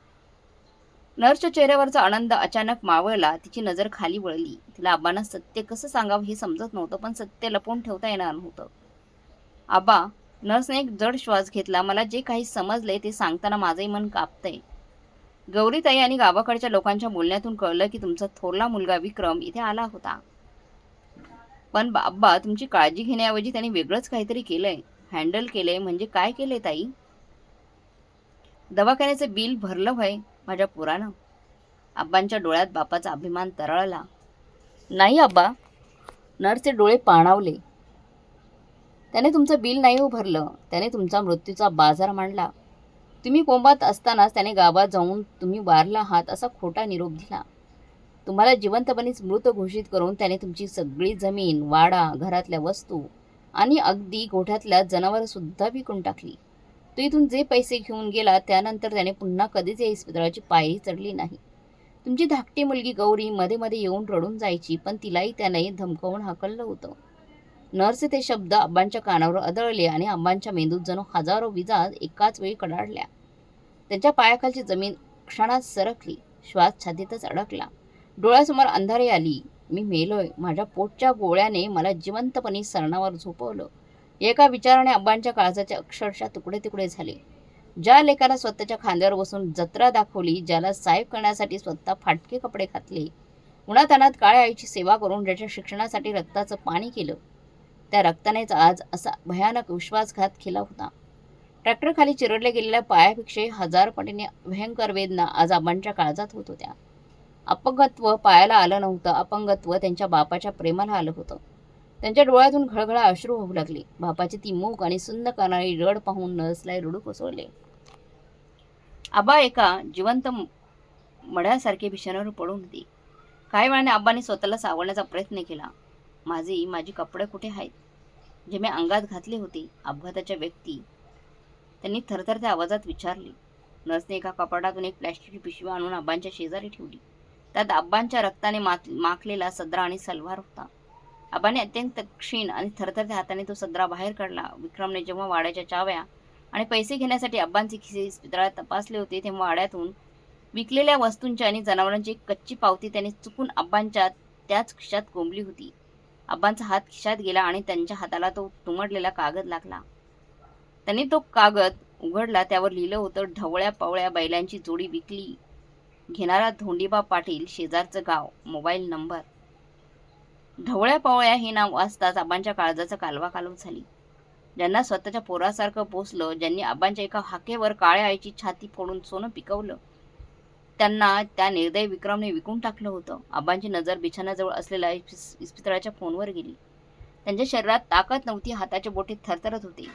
[SPEAKER 1] नर्सच्या चेहऱ्यावरचा आनंद अचानक मावळला. तिची नजर खाली वळली. तिला आबांना सत्य कसं सांगावं हे समजत नव्हतं, पण सत्य लपवून ठेवता येणार नव्हतं. आबा, नर्सने एक जड श्वास घेतला. मला जे काही समजले ते सांगताना माझंही मन कापतंय. गौरीताई आणि गावाकडच्या लोकांच्या बोलण्यातून कळलं की तुमचा थोरला मुलगा विक्रम इथे आला होता. पण आब्बा, तुमची काळजी घेण्याऐवजी त्यांनी वेगळंच काहीतरी केलंय. हँडल केलंय म्हणजे काय केलंय ताई? दवाखान्याचे बिल भरलं व्हय माझ्या पोरानं? आब्बांच्या डोळ्यात बापाचा अभिमान तरळला. नाही आब्बा. नर्सचे डोळे पाणावले. त्याने तुमचं बिल नाही हो भरलं. त्याने तुमचा मृत्यूचा बाजार मांडला. तुम्ही कोमात असतानाच त्याने गावात जाऊन तुम्ही वारला आहात असा खोटा निरोप दिला. तुम्हाला जिवंतपणेच मृत घोषित करून त्याने तुमची सगळी जमीन, वाडा, घरातल्या वस्तू आणि अगदी गोठ्यातल्या जनावरंसुद्धा विकून टाकली. तो इथून जे पैसे घेऊन गेला त्यानंतर त्याने पुन्हा कधीच या इस्पितळाची पायही चढली नाही. तुमची धाकटी मुलगी गौरी मध्ये मध्ये येऊन रडून जायची, पण तिलाही त्याने धमकावून हाकललं होतं. नर्सचे ते शब्द आबांच्या कानावर आदळले आणि आबांच्या मेंदूत जणू हजारो विजा एकाच वेळी कडाडल्या. त्यांच्या पायाखालची जमीन क्षणात सरकली. श्वास छातीतच अडकला. डोळ्यासमोर अंधारी आली. मी मेलोय. माझ्या पोटच्या गोळ्याने मला जिवंतपणे सरणावर झोपवलं. एका विचाराने आबांच्या काळजाचे अक्षरशः तुकडे तुकडे झाले. ज्या लेकाला स्वतःच्या खांद्यावर बसून जत्रा दाखवली, ज्याला साहेब करण्यासाठी स्वतः फाटके कपडे घातले, उन्हातान्हात काळ्या आईची सेवा करून ज्याच्या शिक्षणासाठी रक्ताचं पाणी केलं, त्या रक्तानेच आज असा भयानक विश्वासघात केला होता. ट्रॅक्टरखाली चिरडल्या गेलेल्या पायापेक्षा 1000 पटीने भयंकर वेदना आज आबांच्या काळजात होत होत्या. अपंगत्व पायाला आलं नव्हतं. अपंगत्व त्यांच्या बापाच्या प्रेमाला आलं होतं. त्यांच्या डोळ्यातून घळघळा अश्रू होऊ लागले. बापाची ती मूक आणि सुन्न करणारी रड पाहून नर्सला रडू कोसळले. आबा एका जिवंत मड्यासारखे बिछाण्यावर पडून होते. काही वेळाने आबांनी स्वतःला सावरण्याचा प्रयत्न केला. माझी कपडे कुठे आहेत, जे मी अंगात घातले होते अपघाताच्या व्यक्ती? त्यांनी थरथरत्या आवाजात विचारले. नर्सने एका कपाटातून एक प्लॅस्टिकची पिशवी आणून आबांच्या शेजारी ठेवली. त्यात आबांच्या रक्ताने माखलेला सदरा आणि सलवार होता. आबाने अत्यंत क्षीण आणि थरथरत्या हाताने तो सदरा बाहेर काढला. विक्रमने जेव्हा वाड्याच्या चाव्या आणि पैसे घेण्यासाठी आबांचे खिसे इस्पितळात तपासले होते, तेव्हा वाड्यातून विकलेल्या वस्तूंची आणि जनावरांची एक कच्ची पावती त्याने चुकून आबांच्या त्याच खिशात कोंबली होती. आबांचा हात खिशात गेला आणि त्यांच्या हाताला तो तुमडलेला कागद लागला. त्यांनी तो कागद उघडला. त्यावर लिहिलं होतं, ढवळ्या पवळ्या बैलांची जोडी विकली, घेणारा धोंडीबा पाटील, शेजारचं गाव, मोबाईल नंबर. ढवळ्या पवळ्या हे नाव वाचताच आबांच्या काळजाचा कालवा कालव झाली. ज्यांना स्वतःच्या पोरासारखं पोसलं, ज्यांनी आबांच्या एका हाकेवर काळ्या आईची छाती फोडून सोनं पिकवलं, त्यांना त्या निर्दयी विक्रमने विकून टाकलं होतं. आबांची नजर बिछाण्याजवळ असलेल्या इस्पितळाच्या फोनवर गेली. त्यांच्या शरीरात ताकद नव्हती. हाताचे बोटे थरथरत होते.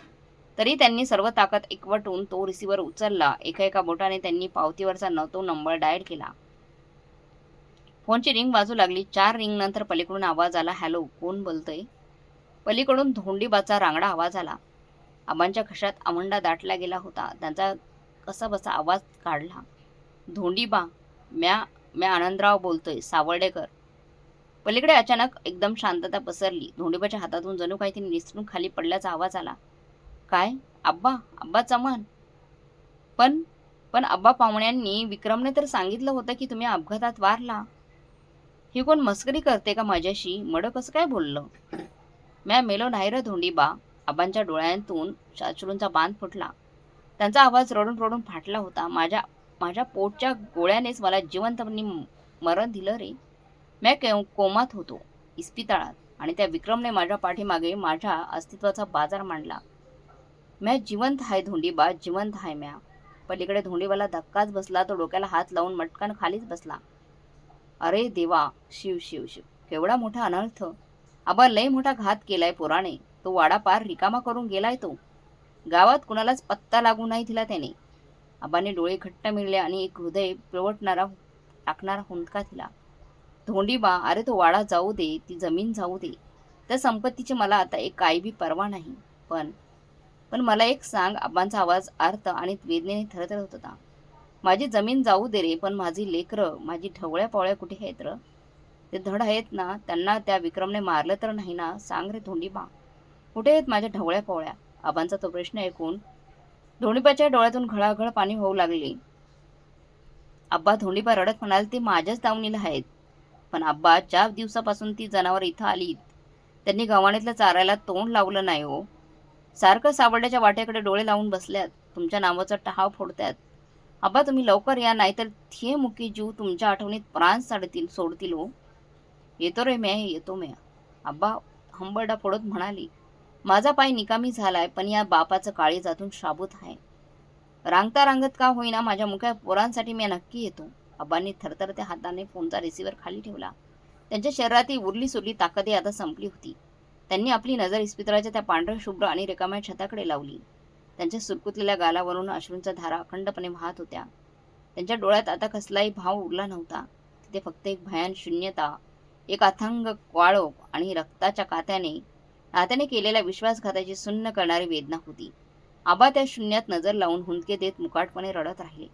[SPEAKER 1] तरी त्यांनी सर्व ताकद एकवटून तो रिसिव्हर उचलला. एका बोटाने त्यांनी पावतीवरचा तो नंबर डायल केला. फोनची रिंग वाजू लागली. 4 रिंग नंतर पलीकडून आवाज आला. हॅलो, कोण बोलतंय? पलीकडून धोंडीबाचा रांगडा आवाज आला. आबांच्या घशात आवंडा दाटला गेला होता. त्यांचा कसाबसा आवाज काढला. धोंडीबा, म्या आनंदराव बोलतोय, सावर्डेकर. पलीकडे अचानक एकदम शांतता पसरली. धोंडीबाच्या हातातून जणू काहीतरी निसटून खाली पडल्याचा आवाज आला. काय? आब्बा चमन? पण आब्बा, पाहुण्यांनी विक्रमने तर सांगितलं होतं की तुम्ही अपघातात वारला. ही कोण मस्करी करते का माझ्याशी? मड कसं काय बोललं? म्या मेलो नाही र धोंडीबा. आबांच्या डोळ्यांतून अश्रूंचा बांध फुटला. त्यांचा आवाज रडून रडून फाटला होता. माझ्या पोटच्या गोळ्यानेच मला जिवंतपणे मरण दिलं रे. म्या कोमात होतो इस्पितळात, आणि त्या विक्रमने माझ्या पाठीमागे माझ्या अस्तित्वाचा बाजार मांडला. म्या जिवंत आहे धोंडीबा, जिवंत आहे म्या. पलीकडे धोंडीबाला धक्काच बसला. तो डोक्याला हात लावून मटकन खालीच बसला. अरे देवा, शिव शिव शिव, केवढा मोठा अनर्थ! आबा, लय मोठा घात केलाय पोराने. तो वाडा पार रिकामा करून गेलाय. तो गावात कुणालाच पत्ता लागू नाही दिला त्याने. आबाने डोळे घट्ट मिळले आणि एक हृदय पिळवटणारा टाकणारा हुंदका दिला. धोंडीबा, अरे तो वाडा जाऊ दे, ती जमीन जाऊ दे, त्या संपत्तीची मला आता एक काही बी पर्वा नाही. पण मला एक सांग. आबांचा आवाज अर्थ आणि वेदनेने थरथरत होता. माझी जमीन जाऊ दे रे, पण माझी लेकरं, माझी ढवळ्या पावळ्या कुठे आहेत र? ते धड आहेत ना? त्यांना त्या विक्रमने मारलं तर नाही ना? सांग रे धोंडीबा, कुठे आहेत माझ्या ढवळ्या पावळ्या? आबांचा तो प्रश्न ऐकून धोंडीबाच्या डोळ्यातून घळाघळ पाणी होऊ लागले. आब्बा, धोंडीबा रडत म्हणाल, ते माझ्याच दावणीला आहेत. पण आब्बा, ज्या दिवसापासून ती जनावर इथं आलीत, त्यांनी गव्हाणीतल्या चारायला तोंड लावलं नाही हो. सारखं साबड्याच्या वाट्याकडे डोळे लावून बसल्यात, तुमच्या नावाचा टहाव फोडतायत. आब्बा, तुम्ही लवकर या, नाहीतर थे मुकी जीव तुमच्या आठवणीत प्राण सोडतील हो. येतो रे म्या, येतो म्या. आब्बा हंबरडा फोडत म्हणाली, माझा पाय निकामी झालाय, पण या बापाचं काळीजातून शाबूत आहे. रांगता रांगत का होईना माझ्या मुक्या पोरांसाठी मी नक्की येतो. आबांनी थरथरत्या हाताने फोनचा रिसिव्हर खाली ठेवला. त्यांच्या शरीरातील उरली सुरली ताकदही आता संपली होती. त्यांनी आपली नजर इस्पितळाच्या त्या पांढऱ्या शुभ्र आणि रिकाम्या छताकडे लावली. त्यांच्या सुरकुतलेल्या गालावरून अश्रूंच्या धारा अखंडपणे वाहत होत्या. त्यांच्या डोळ्यात आता कसलाही भाव उरला नव्हता. तिथे फक्त एक भयान शून्यता, एक अथांग काळोख आणि रक्ताच्या नात्याने केलेल्या विश्वासघाताची सुन्न करणारी वेदना होती. आबा त्या शून्यात नजर लावून हुंदके देत मुकाटपणे रडत राहिले,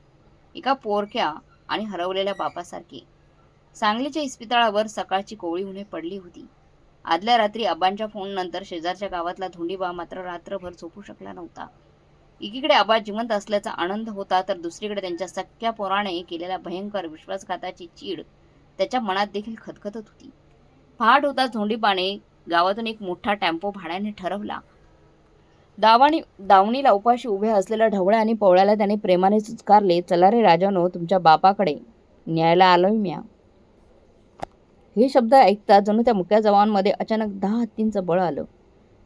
[SPEAKER 1] एका पोरक्या आणि हरवलेल्या बापासारखे. सांगलीच्या इस्पितळावर सकाळची कोवळी उन्हे पडली होती. आदल्या रात्री आबांच्या फोननंतर शेजारच्या गावातला धोंडीबा मात्र रात्रभर झोपू शकला नव्हता. एकीकडे आबा जिवंत असल्याचा आनंद होता, तर दुसरीकडे त्यांच्या सख्या पोराने केलेल्या भयंकर विश्वासघाताची चीड त्याच्या मनात देखील खदखदत होती. पहाट होताच धोंडीबाने गावातून एक मोठा टेम्पो भाड्याने ठरवला. दावणीला उपाशी उभ्या असलेल्या ढवळ्या आणि पवळ्याला त्याने प्रेमाने सुचकारले, चला रे राजानो, तुमच्या बापाकडे न्यायला आलोय म्या. हे शब्द ऐकता जणू त्या मुक्या जवानांमध्ये अचानक 10 हत्तींचं बळ आलं.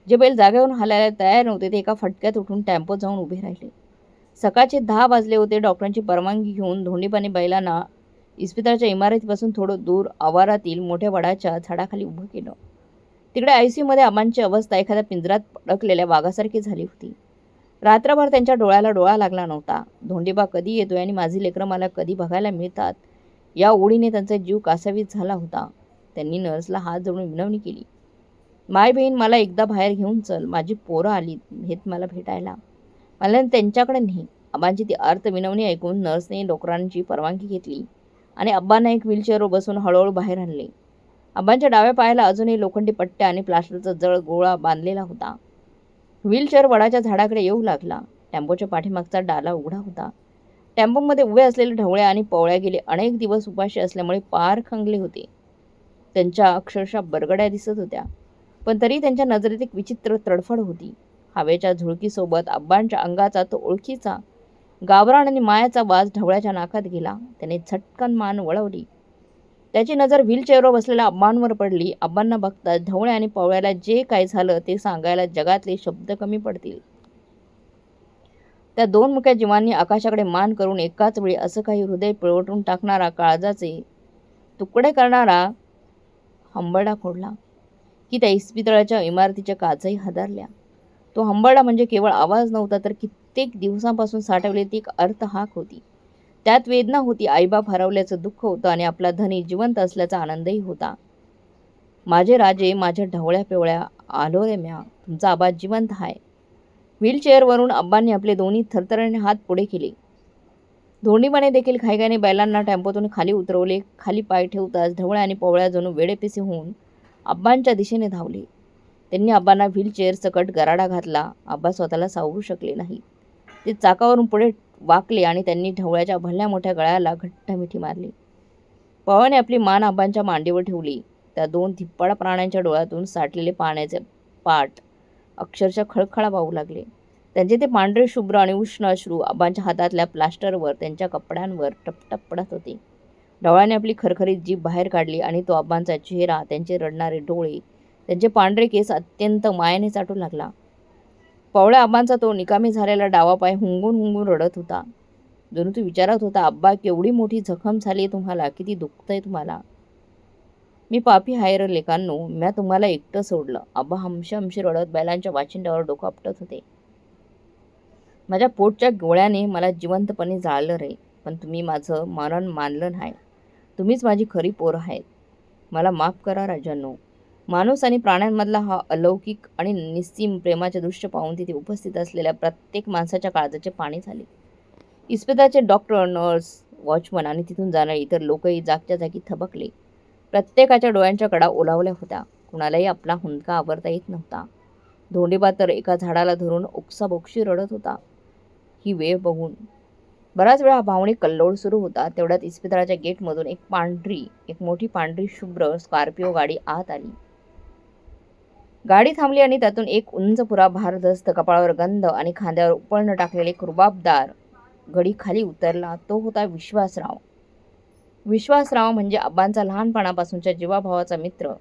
[SPEAKER 1] जे बैल जागेवरून हलायला तयार नव्हते ते एका फटक्यात उठून टेम्पोत जाऊन उभे राहिले. सकाळचे 10 वाजले होते. डॉक्टरांची परवानगी घेऊन धोंडीबाने बैलांना इस्पितळाच्या इमारतीपासून थोडं दूर आवारातील मोठ्या वडाच्या झाडाखाली उभं केलं. तिकडे आयसीयूमध्ये आबांची अवस्था एखाद्या पिंजरात अडकलेल्या वाघासारखी झाली होती. रात्रभर त्यांच्या डोळ्याला डोळा लागला नव्हता. धोंडीबा कधी येतोय आणि माझी लेकरं मला कधी बघायला मिळतात, या ओढीने त्यांचा जीव कासावीस झाला होता. त्यांनी नर्सला हात जोडून विनवणी केली, माय बहीण, मला एकदा बाहेर घेऊन चल, माझी पोरं आली हेत मला भेटायला, मला त्यांच्याकडे नाही. आबांची ती अर्थ विनवणी ऐकून नर्सने डॉक्टरांची परवानगी घेतली आणि आबांना एक व्हीलचेअरवर बसून हळूहळू बाहेर आणले. आबांच्या डाव्या पायाला अजूनही लोखंडी पट्ट्या आणि प्लास्टरचा जळ गोळा बांधलेला होता. व्हीलचेअर वडाच्या झाडाकडे येऊ लागला. टेम्पोच्या पाठीमागचा डाला उघडा होता. टेम्पोमध्ये उभे असलेले ढवळ्या आणि पवळ्या गेले अनेक दिवस उपाशी असल्यामुळे पार खंगले होते. त्यांच्या अक्षरशः बरगड्या दिसत होत्या, पण तरी त्यांच्या नजरेत एक विचित्र तडफड होती. हवेच्या झुळकीसोबत आबांच्या अंगाचा तो ओळखीचा गावरान आणि मायाचा वास ढवळ्याच्या नाकात गेला. त्याने झटकन मान वळवली. त्याची नजर व्हीलचेअरवर बसलेल्या आबांवर पडली. आबांना बघताच ढवळे आणि पवळ्याला जे काय झालं ते सांगायला जगातले शब्द कमी पडतील. त्या दोन मुक्या जीवांनी आकाशाकडे मान करून एकाच वेळी असं काही हृदय पिळवटून टाकणारा, काळजाचे तुकडे करणारा हंबरडा फोडला की त्या इस्पितळाच्या इमारतीच्या काचही हादरल्या. तो हंबरडा म्हणजे केवळ आवाज नव्हता, तर कित्येक दिवसांपासून साठवलेली ती एक अर्थहाक होती. त्यात वेदना होती, आईबाप हरवल्याचं दुःख होतं आणि आपला धनी जिवंत असल्याचा आनंदही होता. माझे राजे, माझ्या ढवळ्या पिवळ्या, आलो रे म्या, तुमचा आबा जिवंत आहे. व्हीलचेअरवरून आबांनी आपले दोन्ही थरथरणे हात पुढे केले. धोंडीबाने देखील घाईघाईने बैलांना टेम्पोतून खाली उतरवले. खाली पाय ठेवताच ढवळ्या आणि पवळ्या जणू वेडेपिसे होऊन आबांच्या दिशेने धावले. त्यांनी आबांना व्हीलचेअर सकट गराडा घातला. आबा स्वतःला सावरू शकले नाही. ते चाकावरून पुढे वाकले आणि त्यांनी ढवळ्याच्या भल्या मोठ्या गळ्याला घट्ट मिठी मारली. पवळ्याने आपली मान आबांच्या मांडीवर ठेवली. त्या दोन धिप्पाड प्राण्यांच्या डोळ्यातून साठलेले पाण्याचे पाट अक्षरशः खळखळा वाहू लागले. त्यांचे ते पांढरे शुभ्र आणि उष्ण अश्रू आबांच्या हातातल्या प्लास्टरवर, त्यांच्या कपड्यांवर टपटप पडत होते. ढवळ्याने आपली खरखरीत जीभ बाहेर काढली आणि तो आबांचा चेहरा, त्यांचे रडणारे डोळे, त्यांचे पांढरे केस अत्यंत मायेने चाटू लागला. पवळ्या आबांचा तो निकामी झालेला डावा पाय हुंगून हुंगून रडत होता. जणू तो विचारत होता, आब्बा, केवढी मोठी जखम झाली तुम्हाला, किती दुखतंय तुम्हाला. मी पापी आहे र लेकांनो, म्या तुम्हाला एकटं सोडलं. आब्बा हमशी रडत बैलांच्या वाचिंड्यावर डोकं आपटत होते. माझ्या पोटच्या गोळ्याने मला जिवंतपणे जाळलं रे, पण तुम्ही माझं मरण मानलं नाही. तुम्हीच माझी खरी पोरं आहेत. मला माफ करा राजांनो. माणूस आणि प्राण्यांमधला हा अलौकिक आणि निस्सीम प्रेमाचे दृश्य पाहून तिथे उपस्थित असलेल्या प्रत्येक माणसाच्या काळजाचे पाणी झाले. इस्पितळाचे डॉक्टर, नर्स, वॉचमन आणि तिथून जाणारे इतर लोकही जागच्या जागी थबकले. प्रत्येकाच्या डोळ्यांच्या कडा ओलावल्या होत्या. कुणालाही आपला हुंदका आवरता येत नव्हता. धोंडीबा तर एका झाडाला धरून ओक्साबोक्शी रडत होता. ही वेळ बघून बराच वेळा भावनिक कल्लोळ सुरू होता. तेवढ्यात इस्पितळाच्या गेटमधून एक मोठी पांढरी शुभ्र स्कॉर्पिओ गाडी आत आली. गाडी थांबली आणि त्यातून एक उंच पुरा भारदस्त, कपाळावर गंध आणि खांद्यावर उपळणं टाकलेले एक रुबाबदार गडी खाली उतरला. तो होता विश्वासराव. विश्वासराव म्हणजे आबांचा लहानपणापासूनच्या जीवाभावाचा मित्र.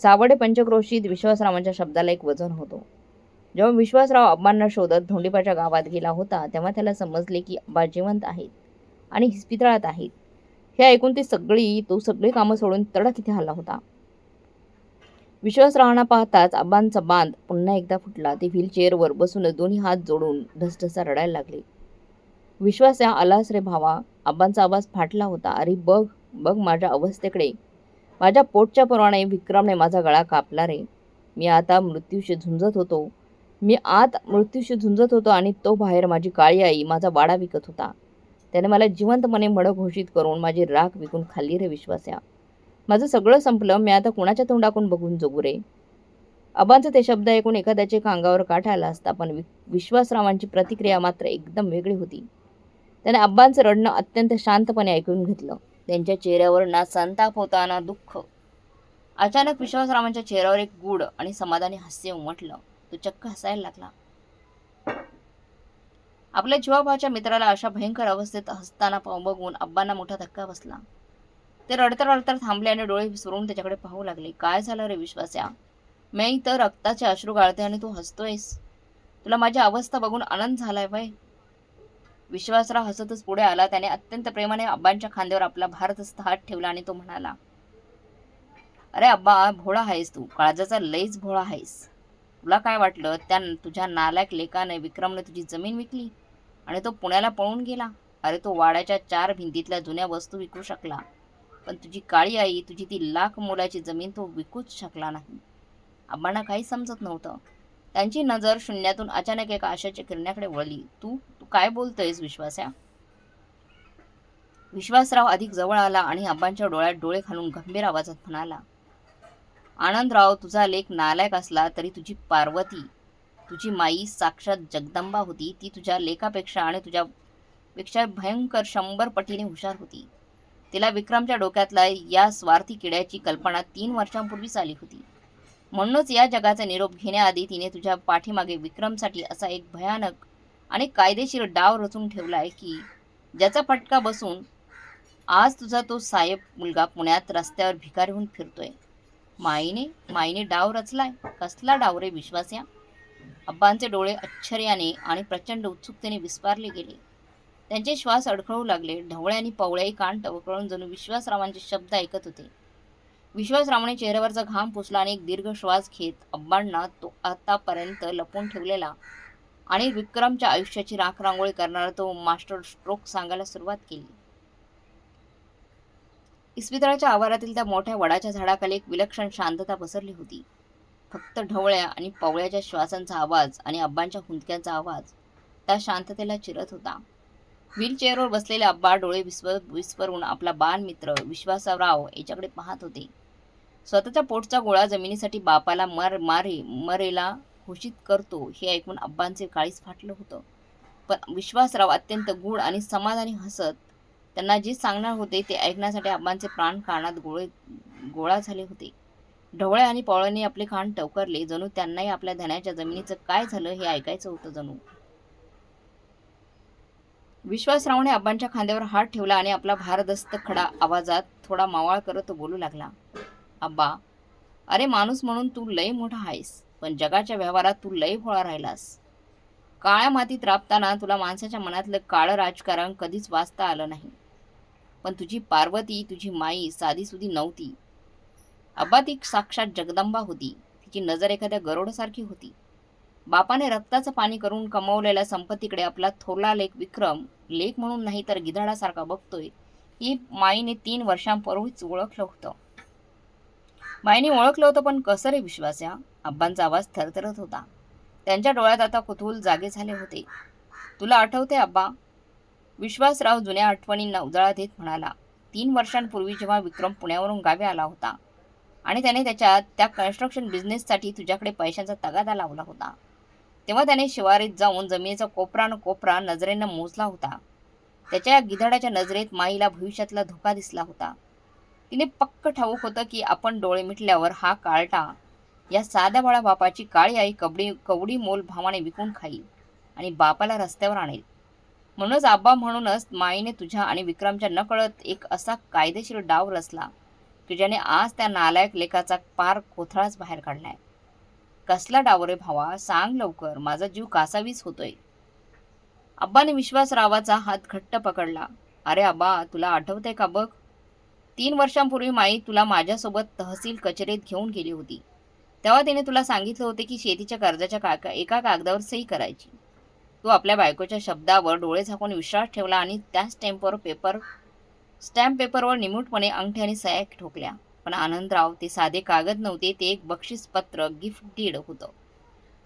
[SPEAKER 1] सावडे पंचक्रोशीत विश्वासरावांच्या शब्दाला एक वजन होतं. जेव्हा विश्वासराव आबांना शोधत धोंडीपाच्या गावात गेला होता तेव्हा त्याला समजले की आबा जिवंत आहेत आणि इस्पितळात आहेत. हे ऐकून तो सगळी कामं सोडून तडक इथे आला होता. विश्वासरावांना पाहताच आबांचा बांध पुन्हा एकदा फुटला. ते व्हीलचेअरवर बसून दोन्ही हात जोडून ढसढसा रडायला लागले. विश्वास आलास रे भावा. आबांचा आवाज फाटला होता. अरे बघ बघ माझ्या अवस्थेकडे. माझ्या पोटच्या परवाने विक्रमने माझा गळा कापला रे. मी आत मृत्यूशी झुंजत होतो आणि तो बाहेर माझी काळी आई माझा वाडा विकत होता. त्याने मला जिवंतपणे मड घोषित करून माझी राख विकून खाल्ली रे विश्वास्या. माझं सगळं संपलं. मी आता कुणाच्या तोंडाकडून बघून जगू रे. आबांचे ते शब्द ऐकून एखाद्याचे अंगावर काटा आला असता, पण विश्वासरावांची प्रतिक्रिया मात्र एकदम वेगळी होती. त्याने आबांचं रडणं अत्यंत शांतपणे ऐकून घेतलं. त्यांच्या चेहऱ्यावर ना संताप होता ना दुःख. अचानक विश्वासरावांच्या चेहऱ्यावर एक गूढ आणि समाधानी हास्य उमटलं. तो चक्क हसायला लागला. आपल्या जीवाभावाच्या मित्राला अशा भयंकर अवस्थेत हसताना बघून आबांना मोठा धक्का बसला. ते रडता थांबले आणि डोळे विसरून त्याच्याकडे पाहू लागले. काय झालं रे विश्वास्या. मी तर रक्ताचे अश्रू गाळते आणि तू हसतोयस. तुला माझी अवस्था बघून आनंद झालाय वय. विश्वासराव हसतच पुढे आला. त्याने अत्यंत प्रेमाने आबांच्या खांद्यावर आपला भारदस्त हात ठेवला आणि तो म्हणाला, अरे अब्बा, भोळा आहेस तू. काळजाचा लईच भोळा आहेस. तुला काय वाटलं तुझ्या नालायक लेकाने विक्रमने तुझी जमीन विकली आणि तो पुण्याला पळून गेला. अरे तो वाड्याच्या 4 भिंतीतल्या जुन्या वस्तू विकू शकला, पण तुझी काळी आई, तुझी ती लाख मोलाची जमीन तो विकूच शकला नाही. आबांना काही समजत नव्हतं. त्यांची नजर शून्यातून अचानक एका आशाच्या किरणाकडे वळली. तू काय बोलतोयस विश्वास्या. विश्वासराव अधिक जवळ आला आणि आबांच्या डोळ्यात डोळे घालून गंभीर आवाजात म्हणाला, आनंदराव, तुझा लेक नालायक असला तरी तुझी पार्वती, तुझी माई साक्षात जगदंबा होती. ती तुझ्या लेकापेक्षा आणि तुझ्यापेक्षा भयंकर 100 पटीने हुशार होती. तिला विक्रमच्या डोक्यातला या स्वार्थी किड्याची कल्पना 3 वर्षांपूर्वीच आली होती. म्हणूनच या जगाचा निरोप घेण्याआधी तिने तुझ्या पाठीमागे विक्रमसाठी असा एक भयानक आणि कायदेशीर डाव रचून ठेवलाय की ज्याचा फटका बसून आज तुझा तो साहेब मुलगा पुण्यात रस्त्यावर भिकारी होऊन फिरतोय. माईने डाव रचलाय. कसला डाव रे विश्वास्या. अब्बांचे डोळे आश्चर्याने आणि प्रचंड उत्सुकतेने विस्फारले गेले. त्यांचे श्वास अडखळू लागले. ढवळे आणि पवळेही कान टवकळून जणू विश्वासरावांचे शब्द ऐकत होते. विश्वासरावाने चेहऱ्यावरचा घाम पुसला आणि एक दीर्घ श्वास घेत अब्बांना तो आतापर्यंत लपवून ठेवलेला आणि विक्रमच्या आयुष्याची राखरांगोळी करणारा तो मास्टर स्ट्रोक सांगायला सुरुवात केली. इस्पितळाच्या आवारातील त्या मोठ्या वडाच्या झाडाखाली एक विलक्षण शांतता पसरली होती. फक्त ढवळ्या आणि पवळ्याच्या श्वासांचा आवाज आणि अब्बांच्या हुंदक्यांचा आवाज त्या शांततेला चिरत होता. व्हीलचेअरवर बसलेले अब्बा डोळे विस्फरून आपला बालमित्र विश्वासराव याच्याकडे पाहत होते. स्वतःच्या पोटचा गोळा जमिनीसाठी बापाला मरेला घोषित करतो हे ऐकून अब्बांचे काळीज फाटलं होतं. पण विश्वासराव अत्यंत गूढ आणि समाधानी हसत त्यांना जे सांगणार होते ते ऐकण्यासाठी अब्बांचे प्राण कानात गोळा झाले होते. ढवळे आणि पवळ्यांनी आपले कान टवकारले. जणू त्यांनाही आपल्या धनाच्या जमिनीचं काय झालं हे ऐकायचं होतं जणू. विश्वासरावने अब्बांच्या खांद्यावर हात ठेवला आणि आपला भारदस्त खडा आवाजात थोडा मावाळ करत तो बोलू लागला, अब्बा, अरे माणूस म्हणून तू लय मोठा आहेस, पण जगाच्या व्यवहारात तू लय भोळा राहिलास. काळ्या मातीत राबताना तुला माणसाच्या मनातलं काळं राजकारण कधीच वाचता आलं नाही. पण तुझी पार्वती, तुझी माई साधीसुधी नव्हती. अब्बा, ती साक्षात जगदंबा होती. तिची नजर एखाद्या गरुडासारखी होती. बापाने रक्ताचं पाणी करून कमवलेल्या संपत्तीकडे आपला थोरला लेक विक्रम लेक म्हणून नाही तर गिधाडासारखा बघतोय ही माईने 3 वर्षांपूर्वीच ओळखलं होतं. माईने ओळखलं होतं, पण कसं रे विश्वास्या. अब्बांचा आवाज थरथरत होता. त्यांच्या डोळ्यात आता कुतूहल जागे झाले होते. तुला आठवते अब्बा, विश्वासराव जुन्या आठवणींना उजाळा देत म्हणाला, 3 वर्षांपूर्वी जेव्हा विक्रम पुण्यावरून गावी आला होता आणि त्याने त्या कन्स्ट्रक्शन बिझनेससाठी तुझ्याकडे पैशांचा तगादा लावला होता, तेव्हा त्याने शिवारीत जाऊन जमिनीचा कोपरा न कोपरा नजरेनं मोजला होता. त्याच्या या गिधाडाच्या नजरेत माईला भविष्यातला धोका दिसला होता. तिने पक्क ठाऊक होतं की आपण डोळे मिटल्यावर हा कार्टा या साध्या बाळा बापाची काळी आई कवडी मोल भावाने विकून खाईल आणि बापाला रस्त्यावर आणेल. म्हणूनच माईने तुझ्या आणि विक्रमच्या नकळत एक असा कायदेशीर डाव रचला की ज्याने आज त्या नालायक लेखाचा पार कोथळाच बाहेर काढलाय. कसला डाव रे भावा, सांग लवकर, माझा जीव कासावीस होतोय. आब्बाने विश्वासरावाचा हात घट्ट पकडला. अरे आबा, तुला आठवतंय का बघ, 3 वर्षांपूर्वी माई तुला माझ्यासोबत तहसील कचेरीत घेऊन गेली होती. तेव्हा तिने तुला सांगितलं होते की शेतीच्या कर्जाच्या एका कागदावर सही करायची. तू आपल्या बायकोच्या शब्दावर डोळे झाकून विश्वास ठेवला आणि त्या स्टॅम्प पेपरवर निमूटपणे अंगठ्याने सह्या ठोकल्या. पण आनंदराव, ते साधे कागद नव्हते, ते एक बक्षीसपत्र, गिफ्ट डीड होतं.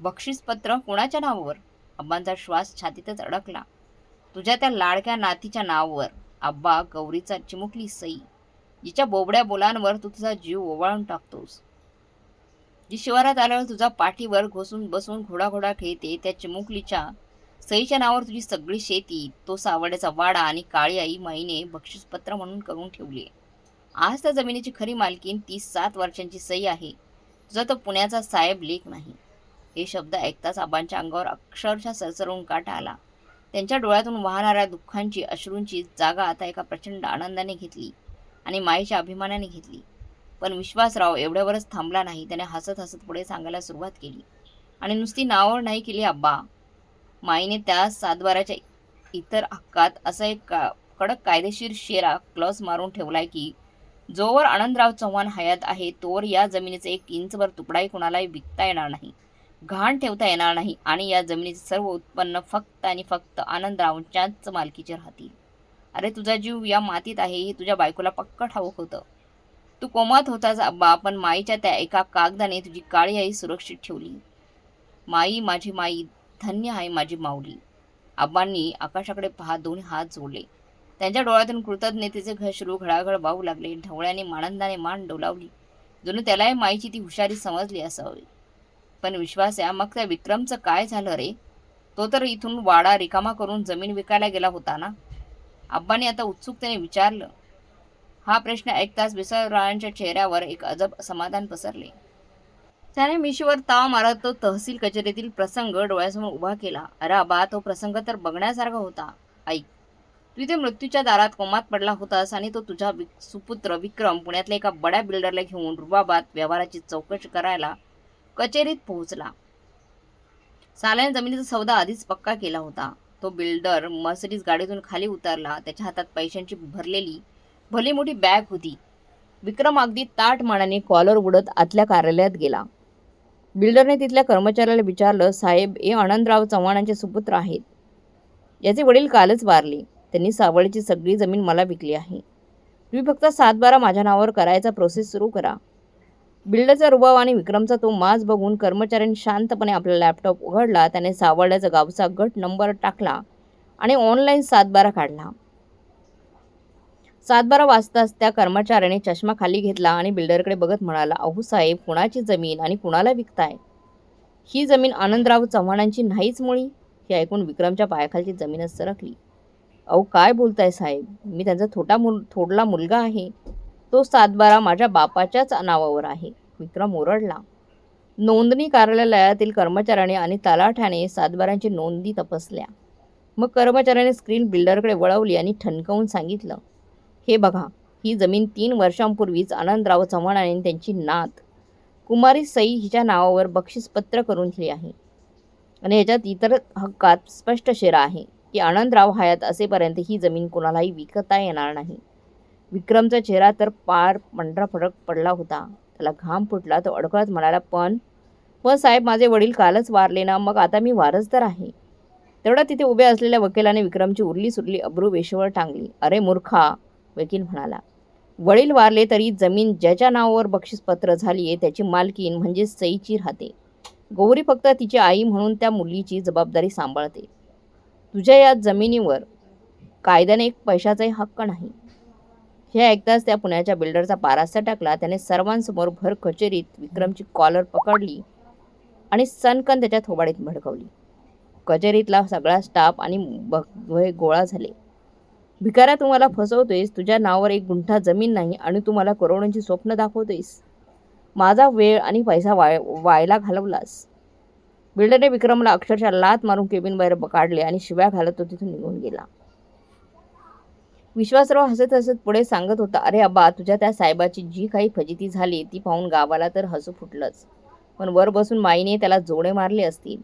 [SPEAKER 1] बक्षीसपत्र कुणाच्या नावावर? अब्बांचा श्वास छातीतच अडकला. तुझ्या त्या लाडक्या नातीच्या नावावर. आब्बा, गौरीचा चिमुकली सई, जिच्या बोबड्या बोलांवर तू तुझा जीव ओवाळून टाकतोस, जी शिवारात आल्यावर तुझा पाठीवर घोसून बसून घोडा खेळते, त्या चिमुकलीच्या सईच्या नावावर तुझी सगळी शेती, तो सावड्याचा वाडा आणि काळी आई माईने बक्षीसपत्र म्हणून करून ठेवली. आज त्या जमिनीची खरी मालकीन ती 7 वर्षांची सई आहे, तुझा तो पुण्याचा साहेब लेख नाही. हे शब्द ऐकताच आबांच्या अंगावर अक्षरशः सरसरून काटा आला. त्यांच्या डोळ्यातून वाहणाऱ्या दुःखांची अश्रूंची जागा आता एका प्रचंड आनंदाने घेतली आणि माईच्या अभिमानाने घेतली. पण विश्वासराव एवढ्यावरच थांबला नाही. त्याने हसत हसत पुढे सांगायला सुरुवात केली. आणि नुसती नावावर नाही केली आब्बा, माईने त्या सातबाराच्या इतर हक्कात असा एक कडक कायदेशीर शेरा क्लॉज मारून ठेवलाय की जोवर आनंदराव चव्हाण हयात आहे तोवर या जमिनीचा 1 इंचभर तुकडाही कुणालाही विकता येणार नाही, घाण ठेवता येणार नाही आणि या जमिनीचे सर्व उत्पन्न फक्त आणि फक्त आनंदरावांच्याच मालकीचे राहतील. अरे, तुझा जीव या मातीत आहे हे तुझ्या बायकोला पक्क ठाऊक होतं. तू कोमात होताच आब्बा, पण माईच्या त्या एका कागदाने तुझी काळी आई सुरक्षित ठेवली. माई, माझी माई, धन्य आहे माझी माऊली. आबांनी आकाशाकडे पाहत दोन्ही हात जोडले. त्यांच्या डोळ्यातून कृतज्ञतेचे अश्रू घळाघळ वाहू लागले. ढवळ्याने आनंदाने मान डोलावली, जणू त्यालाही माईची ती हुशारी समजली असावी. पण विश्वास मग त्या विक्रमचं काय झालं रे? तो तर इथून वाडा रिकामा करून जमीन विकायला गेला होता ना? आब्बांनी आता उत्सुकतेने विचारलं. हा प्रश्न ऐकताच विसराळांच्या चेहऱ्यावर एक अजब समाधान पसरले. त्याने मिशीवर ताव मारत तो तहसील कचेरीतील प्रसंग डोळ्यासमोर उभा केला. अरे आबा, तो प्रसंग तर बघण्यासारखा होता. ऐक, तू इथे मृत्यूच्या दारात कोमात पडला होतास आणि तो तुझा सुपुत्र विक्रम पुण्यातल्या एका बड्या बिल्डरला घेऊन रुबाबात व्यवहाराची चौकशी करायला कचेरीत पोहोचला. साल्याने जमिनीचा सौदा आधीच पक्का केला होता. तो बिल्डर मर्सिडीज गाडीतून खाली उतरला. त्याच्या हातात पैशांची भरलेली भली मोठी बॅग होती. विक्रम अगदी ताठ मानाने कॉलर उडत आतल्या कार्यालयात गेला. बिल्डरने तिथल्या कर्मचाऱ्याला विचारलं, साहेब, हे आनंदराव चव्हाणांचे सुपुत्र आहेत. याचे वडील कालच वारले. त्यांनी सावळीची सगळी जमीन मला विकली आहे. तुम्ही फक्त 7/12 माझ्या नावावर करायचा प्रोसेस सुरू करा. बिल्डरचा रुबाब आणि विक्रमचा तो माज बघून कर्मचाऱ्यांनी शांतपणे आपला लॅपटॉप उघडला. त्याने सावळ्याचा गावचा गट नंबर टाकला आणि ऑनलाईन 7/12 काढला. 7/12 वाजताच त्या कर्मचाऱ्याने चष्मा खाली घेतला आणि बिल्डरकडे बघत म्हणाला, अहो साहेब, कुणाची जमीन आणि कुणाला विकताय? ही जमीन आनंदराव चव्हाणांची नाहीच मुळी. हे ऐकून विक्रमच्या पायाखालची जमीनच सरकली. अहो, काय बोलताय साहेब? मी त्यांचा थोडला मुलगा आहे. तो 7/12 माझ्या बापाच्याच नावावर आहे. विक्रम ओरडला. नोंदणी कार्यालयातील कर्मचाऱ्याने आणि तलाठ्याने 7/12ची नोंदी तपासल्या. मग कर्मचाऱ्याने स्क्रीन बिल्डरकडे वळवली आणि ठणकावून सांगितलं, हे बघा, ही जमीन 3 वर्षांपूर्वीच आनंदराव चव्हाणांनी त्यांची नात कुमारी सई हिच्या नावावर बक्षीसपत्र करून दिली आहे आणि याच्यात इतर हक्कात स्पष्ट शेरा आहे की आनंदराव हयात असेपर्यंत ही जमीन कोणालाही विकता येणार नाही. विक्रमचा चेहरा तर पार पांढरा फडक पडला होता. त्याला घाम फुटला. तो अडकळत म्हणाला, पण साहेब, माझे वडील कालच वारले ना, मग आता मी वारसदार आहे. तेवढा तिथे उभे असलेल्या वकिलाने विक्रमची उरली सुरली अब्रू वेशीवर टांगली. अरे मूर्खा, वकील म्हणाला, वडील वारले तरी जमीन ज्याच्या नावावर बक्षीसपत्र झाली आहे त्याची मालकीन म्हणजे सईची राहते. गौरी फक्त तिची आई म्हणून त्या मुलीची जबाबदारी सांभाळते. तुझ्या या जमिनीवर कायद्याने एक पैशाचाही हक्क नाही. हे ऐकताच त्या पुण्याच्या बिल्डरचा पारा सटकला. त्याने सर्वांसमोर भर कचेरीत विक्रमची कॉलर पकडली आणि सनकन त्याच्या थोबाडीत भडकवली. कचेरीतला सगळा स्टाफ आणि भगवे गोळा झाले. भिकाऱ्या, तू मला फसवतोयस. तुझ्या नावावर 1 गुंठा जमीन नाही आणि तू मला करोडोंची स्वप्न दाखवतोयस. माझा वेळ आणि पैसा वायला घालवलास. बिल्डरने विक्रमला अक्षरशः लाथ मारून केबिन बाहेर काढले आणि शिव्या घालत तो तिथून निघून गेला. विश्वासराव हसत हसत पुढे सांगत होता, अरे अब्बा, तुझ्या त्या साहेबाची जी काही फजिती झाली ती पाहून गावाला तर हसू फुटलंच, पण वर बसून माईने त्याला जोडे मारले असतील,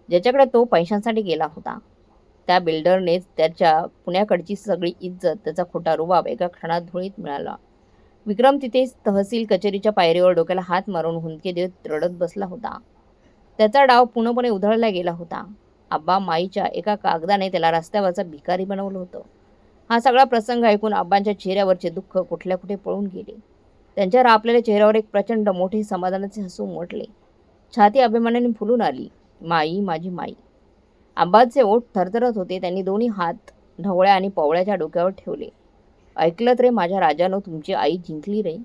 [SPEAKER 1] ज्याच्याकडे तो पैशांसाठी गेला होता. त्या बिल्डरनेच त्याच्या पुण्याकडची सगळी इज्जत, त्याचा खोटा रुबाब एका क्षणात धुळीत मिळाला. विक्रम तिथेच तहसील कचेरीच्या पायरीवर डोक्याला हात मारून हुंदके देत रडत बसला होता. त्याचा डाव पूर्णपणे उधळला गेला होता. आब्बा माईच्या एका कागदाने त्याला रस्त्यावरचा भिकारी बनवलं होतं. हा सगळा प्रसंग ऐकून आब्बांच्या चेहऱ्यावरचे दुःख कुठल्या कुठे पळून गेले. त्यांच्या रापलेल्या चेहऱ्यावर एक प्रचंड मोठे समाधानाचे हसू उमटले. छाती अभिमानाने फुलून आली. माई, माझी माई. आब्बाचे ओठ थरथरत होते. त्यांनी दोन्ही हात ढवळ्या आणि पवळ्याच्या डोक्यावर ठेवले. ऐकलत रे माझ्या राजानो, तुमची आई जिंकली रे.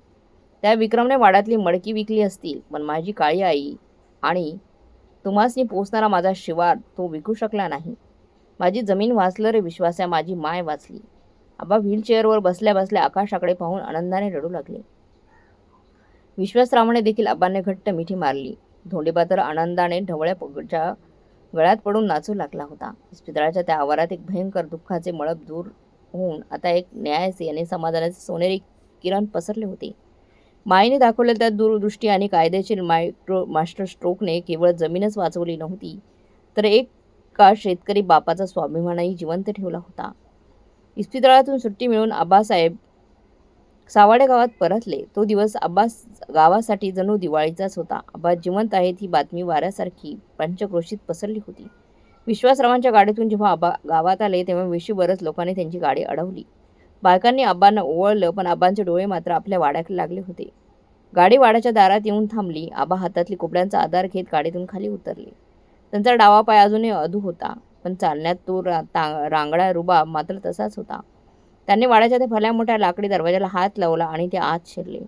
[SPEAKER 1] त्या विक्रमने वाड्यातली मडकी विकली असतील, पण माझी काळी आई आणि तुम्हासनी पोचणारा माझा शिवार तो विकू शकला नाही. माझी जमीन वाचलं रे विश्वासा, माझी माय वाचली. आबा व्हीलचेअरवर बसल्या बसल्या आकाशाकडे पाहून आनंदाने रडू लागले. विश्वासरावाने देखील आबांना घट्ट मिठी मारली. धोंडीबा तर आनंदाने ढवळ्या गळ्यात पडून नाचू लागला होता. इस्पितळाच्या त्या आवारात एक भयंकर दुःखाचे मळप दूर होऊन आता एक न्यायाचे आणि समाधानाचे सोनेरी किरण पसरले होते. माईने दाखवलेल्या त्या दूरदृष्टी आणि कायदेशीर मास्टर स्ट्रोकने केवळ जमीनच वाचवली नव्हती, तर एका शेतकरी बापाचा स्वाभिमानही जिवंत ठेवला होता. इस्पितळातून सुट्टी मिळून आबासाहेब सावाडे गावात परतले. तो दिवस गावासाठी जणू दिवाळीचाच होता. आबा जिवंत आहेत ही बातमी वाऱ्यासारखी पंचक्रोशीत पसरली होती. विश्वासरावांच्या गाडीतून जेव्हा आबा गावात आले तेव्हा वेशीवरच लोकांनी त्यांची गाडी अडवली. बायकांनी आबांना ओवाळलं, पण आबांचे डोळे मात्र आपल्या वाड्याकडे लागले होते. गाडी वाड्याच्या दारात येऊन थांबली. आबा हातातली कोपड्यांचा आधार घेत गाडीतून खाली उतरले. त्यांचा डावा पाय अजूनही अधू होता, पण चालण्यात तो रांगडा रुबाब मात्र तसाच होता. त्यांनी वाड्याच्या त्या भल्या मोठ्या लाकडी दरवाजाला हात लावला आणि ते आत शिरले.